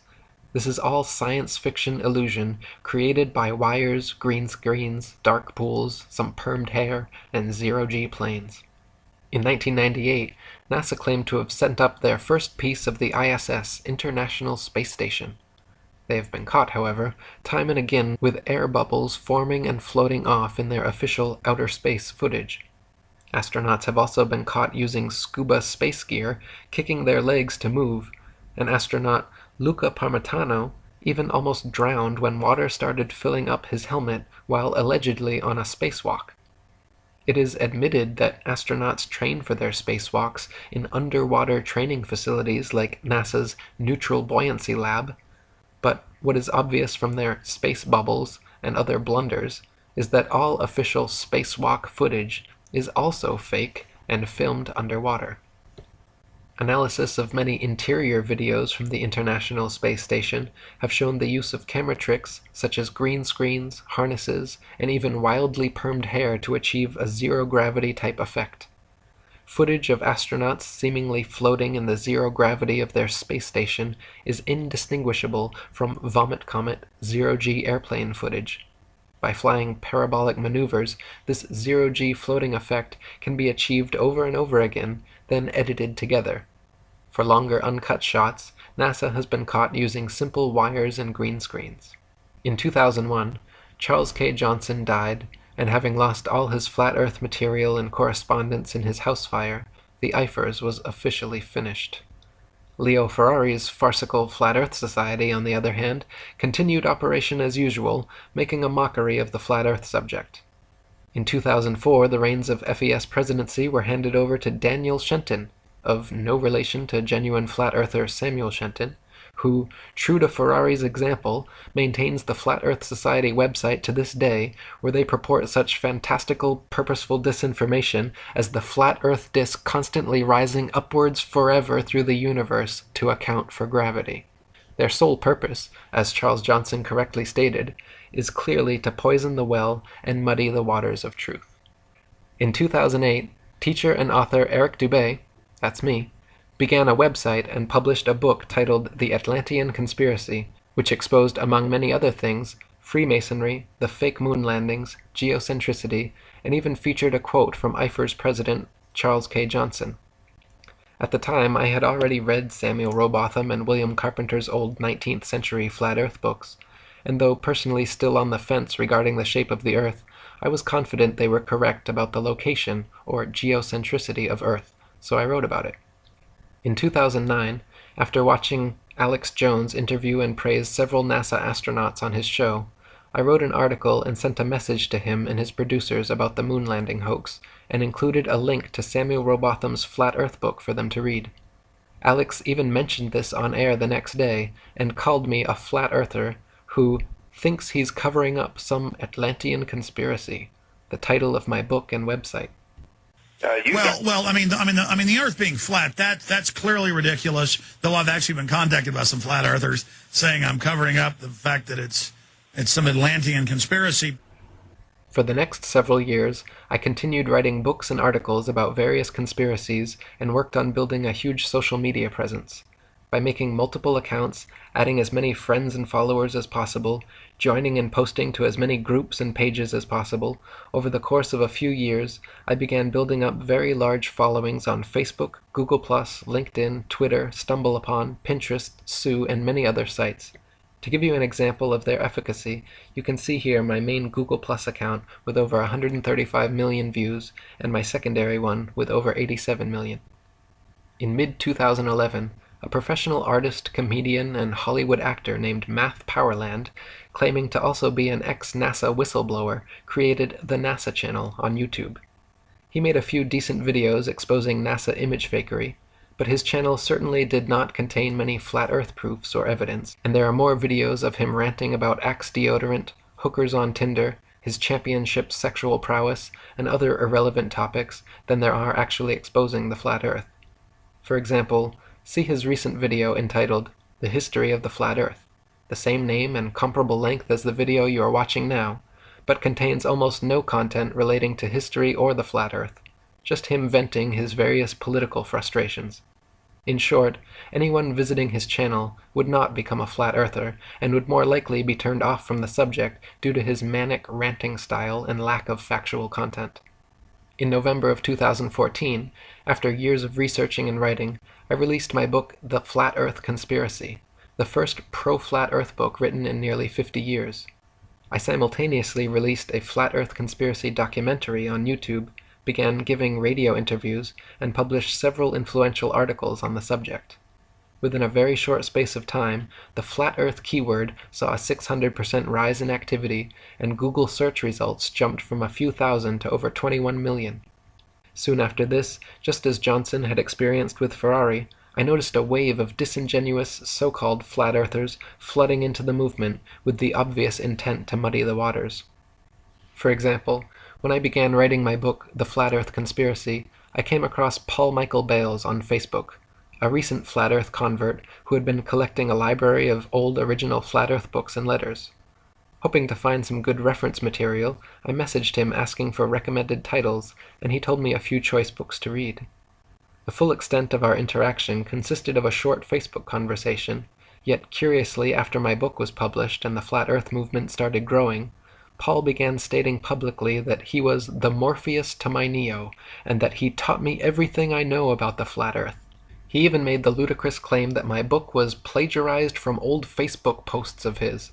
This is all science fiction illusion created by wires, green screens, dark pools, some permed hair, and zero-G planes. In 1998, NASA claimed to have sent up their first piece of the ISS, International Space Station. They have been caught, however, time and again with air bubbles forming and floating off in their official outer space footage. Astronauts have also been caught using scuba space gear, kicking their legs to move, and astronaut Luca Parmitano even almost drowned when water started filling up his helmet while allegedly on a spacewalk. It is admitted that astronauts train for their spacewalks in underwater training facilities like NASA's Neutral Buoyancy Lab, but what is obvious from their space bubbles and other blunders is that all official spacewalk footage is also fake and filmed underwater. Analysis of many interior videos from the International Space Station have shown the use of camera tricks such as green screens, harnesses, and even wildly permed hair to achieve a zero-gravity type effect. Footage of astronauts seemingly floating in the zero gravity of their space station is indistinguishable from Vomit Comet zero-G airplane footage. By flying parabolic maneuvers, this zero-G floating effect can be achieved over and over again, then edited together. For longer uncut shots, NASA has been caught using simple wires and green screens. In 2001, Charles K. Johnson died, and having lost all his flat Earth material and correspondence in his house fire, the IFERS was officially finished. Leo Ferrari's farcical Flat Earth Society, on the other hand, continued operation as usual, making a mockery of the Flat Earth subject. In 2004, the reins of FES presidency were handed over to Daniel Shenton, of no relation to genuine Flat Earther Samuel Shenton, who, true to Ferrari's example, maintains the Flat Earth Society website to this day, where they purport such fantastical, purposeful disinformation as the flat Earth disk constantly rising upwards forever through the universe to account for gravity. Their sole purpose, as Charles Johnson correctly stated, is clearly to poison the well and muddy the waters of truth. In 2008, teacher and author Eric Dubay, that's me, began a website and published a book titled The Atlantean Conspiracy, which exposed, among many other things, Freemasonry, the fake moon landings, geocentricity, and even featured a quote from IFER's president Charles K. Johnson. At the time, I had already read Samuel Rowbotham and William Carpenter's old 19th century Flat Earth books, and though personally still on the fence regarding the shape of the Earth, I was confident they were correct about the location, or geocentricity, of Earth, so I wrote about it. In 2009, after watching Alex Jones interview and praise several NASA astronauts on his show, I wrote an article and sent a message to him and his producers about the moon landing hoax, and included a link to Samuel Rowbotham's Flat Earth book for them to read. Alex even mentioned this on air the next day, and called me a flat earther who thinks he's covering up some Atlantean conspiracy, the title of my book and website. The Earth being flat, that's clearly ridiculous. Though I've actually been contacted by some flat earthers saying I'm covering up the fact that it's some Atlantean conspiracy. For the next several years, I continued writing books and articles about various conspiracies and worked on building a huge social media presence. By making multiple accounts, adding as many friends and followers as possible, joining and posting to as many groups and pages as possible, over the course of a few years, I began building up very large followings on Facebook, Google+, LinkedIn, Twitter, StumbleUpon, Pinterest, Sue, and many other sites. To give you an example of their efficacy, you can see here my main Google+ account with over 135 million views, and my secondary one with over 87 million. In mid-2011, a professional artist, comedian, and Hollywood actor named Math Powerland, claiming to also be an ex-NASA whistleblower, created the NASA channel on YouTube. He made a few decent videos exposing NASA image fakery, but his channel certainly did not contain many flat Earth proofs or evidence, and there are more videos of him ranting about Axe deodorant, hookers on Tinder, his championship sexual prowess, and other irrelevant topics than there are actually exposing the flat Earth. For example, see his recent video entitled The History of the Flat Earth, the same name and comparable length as the video you are watching now, but contains almost no content relating to history or the flat Earth, just him venting his various political frustrations. In short, anyone visiting his channel would not become a flat earther, and would more likely be turned off from the subject due to his manic ranting style and lack of factual content. In November of 2014, after years of researching and writing, I released my book The Flat Earth Conspiracy, the first pro-flat Earth book written in nearly 50 years. I simultaneously released a flat Earth conspiracy documentary on YouTube, began giving radio interviews, and published several influential articles on the subject. Within a very short space of time, the flat Earth keyword saw a 600% rise in activity, and Google search results jumped from a few thousand to over 21 million. Soon after this, just as Johnson had experienced with Ferrari, I noticed a wave of disingenuous so-called flat earthers flooding into the movement with the obvious intent to muddy the waters. For example, when I began writing my book, The Flat Earth Conspiracy, I came across Paul Michael Bales on Facebook, a recent flat Earth convert who had been collecting a library of old original flat Earth books and letters. Hoping to find some good reference material, I messaged him asking for recommended titles, and he told me a few choice books to read. The full extent of our interaction consisted of a short Facebook conversation, yet curiously, after my book was published and the flat Earth movement started growing, Paul began stating publicly that he was the Morpheus to my Neo, and that he taught me everything I know about the flat Earth. He even made the ludicrous claim that my book was plagiarized from old Facebook posts of his.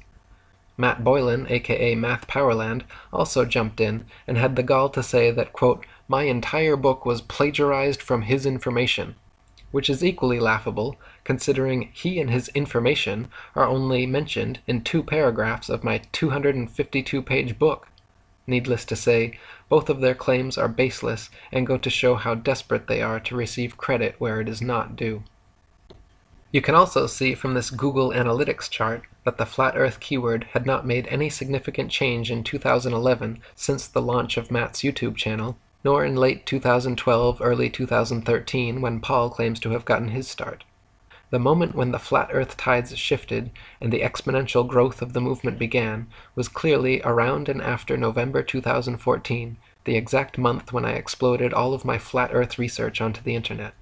Matt Boylan, aka Math Powerland, also jumped in and had the gall to say that, quote, my entire book was plagiarized from his information, which is equally laughable, considering he and his information are only mentioned in 2 paragraphs of my 252-page book. Needless to say, both of their claims are baseless and go to show how desperate they are to receive credit where it is not due. You can also see from this Google Analytics chart that the flat Earth keyword had not made any significant change in 2011 since the launch of Matt's YouTube channel, nor in late 2012, early 2013 when Paul claims to have gotten his start. The moment when the flat Earth tides shifted and the exponential growth of the movement began was clearly around and after November 2014, the exact month when I exploded all of my flat Earth research onto the internet.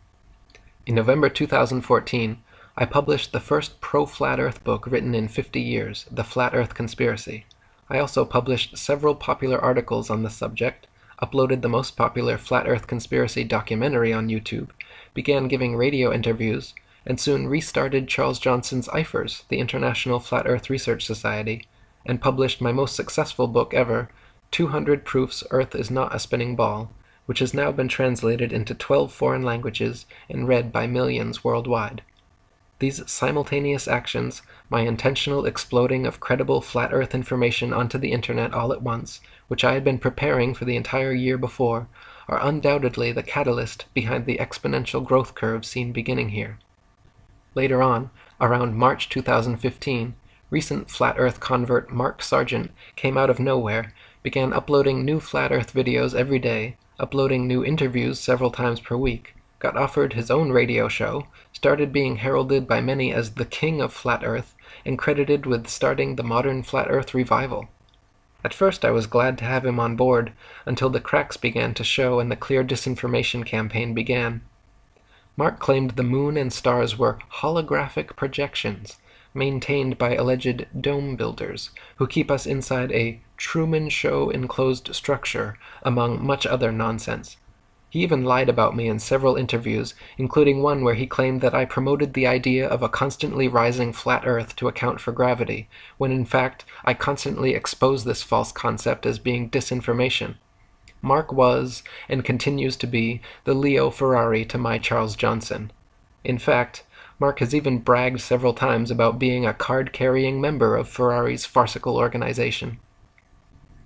In November 2014, I published the first pro-flat Earth book written in 50 years, The Flat Earth Conspiracy. I also published several popular articles on the subject, uploaded the most popular flat Earth conspiracy documentary on YouTube, began giving radio interviews, and soon restarted Charles Johnson's IFERS, the International Flat Earth Research Society, and published my most successful book ever, 200 Proofs Earth is Not a Spinning Ball, which has now been translated into 12 foreign languages and read by millions worldwide. These simultaneous actions, my intentional exploding of credible flat Earth information onto the internet all at once, which I had been preparing for the entire year before, are undoubtedly the catalyst behind the exponential growth curve seen beginning here. Later on, around March 2015, recent flat Earth convert Mark Sargent came out of nowhere, began uploading new flat Earth videos every day, uploading new interviews several times per week, got offered his own radio show, started being heralded by many as the king of flat Earth, and credited with starting the modern flat Earth revival. At first I was glad to have him on board, until the cracks began to show and the clear disinformation campaign began. Mark claimed the moon and stars were holographic projections maintained by alleged dome builders who keep us inside a Truman Show enclosed structure, among much other nonsense. He even lied about me in several interviews, including one where he claimed that I promoted the idea of a constantly rising flat Earth to account for gravity, when in fact I constantly expose this false concept as being disinformation. Mark was, and continues to be, the Leo Ferrari to my Charles Johnson. In fact, Mark has even bragged several times about being a card-carrying member of Ferrari's farcical organization.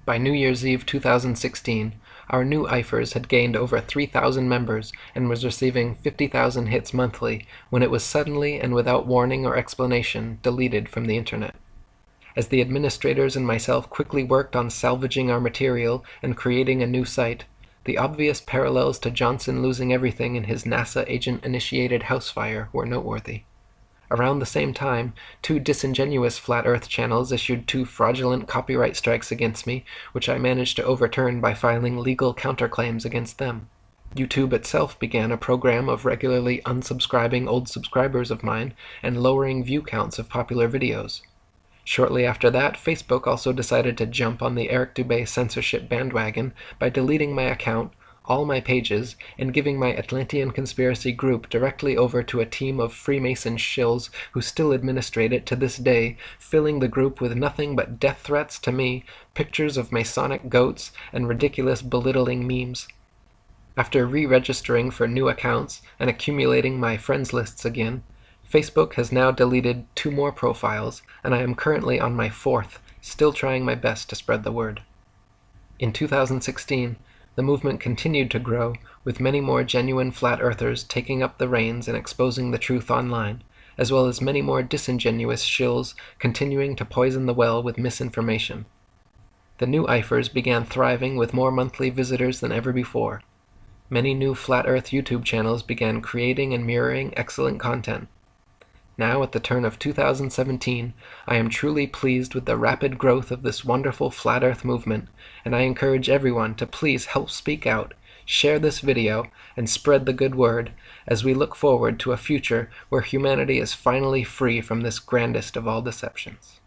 By New Year's Eve 2016, our new IFERS had gained over 3,000 members and was receiving 50,000 hits monthly when it was suddenly and without warning or explanation deleted from the internet. As the administrators and myself quickly worked on salvaging our material and creating a new site, the obvious parallels to Johnson losing everything in his NASA agent-initiated house fire were noteworthy. Around the same time, 2 disingenuous Flat Earth channels issued 2 fraudulent copyright strikes against me, which I managed to overturn by filing legal counterclaims against them. YouTube itself began a program of regularly unsubscribing old subscribers of mine and lowering view counts of popular videos. Shortly after that, Facebook also decided to jump on the Eric Dubay censorship bandwagon by deleting my account, all my pages, and giving my Atlantean conspiracy group directly over to a team of Freemason shills who still administrate it to this day, filling the group with nothing but death threats to me, pictures of Masonic goats, and ridiculous belittling memes. After re-registering for new accounts and accumulating my friends lists again, Facebook has now deleted 2 more profiles, and I am currently on my 4th, still trying my best to spread the word. In 2016, the movement continued to grow, with many more genuine flat earthers taking up the reins and exposing the truth online, as well as many more disingenuous shills continuing to poison the well with misinformation. The new IFERS began thriving with more monthly visitors than ever before. Many new Flat Earth YouTube channels began creating and mirroring excellent content. Now, at the turn of 2017, I am truly pleased with the rapid growth of this wonderful Flat Earth movement, and I encourage everyone to please help speak out, share this video, and spread the good word, as we look forward to a future where humanity is finally free from this grandest of all deceptions.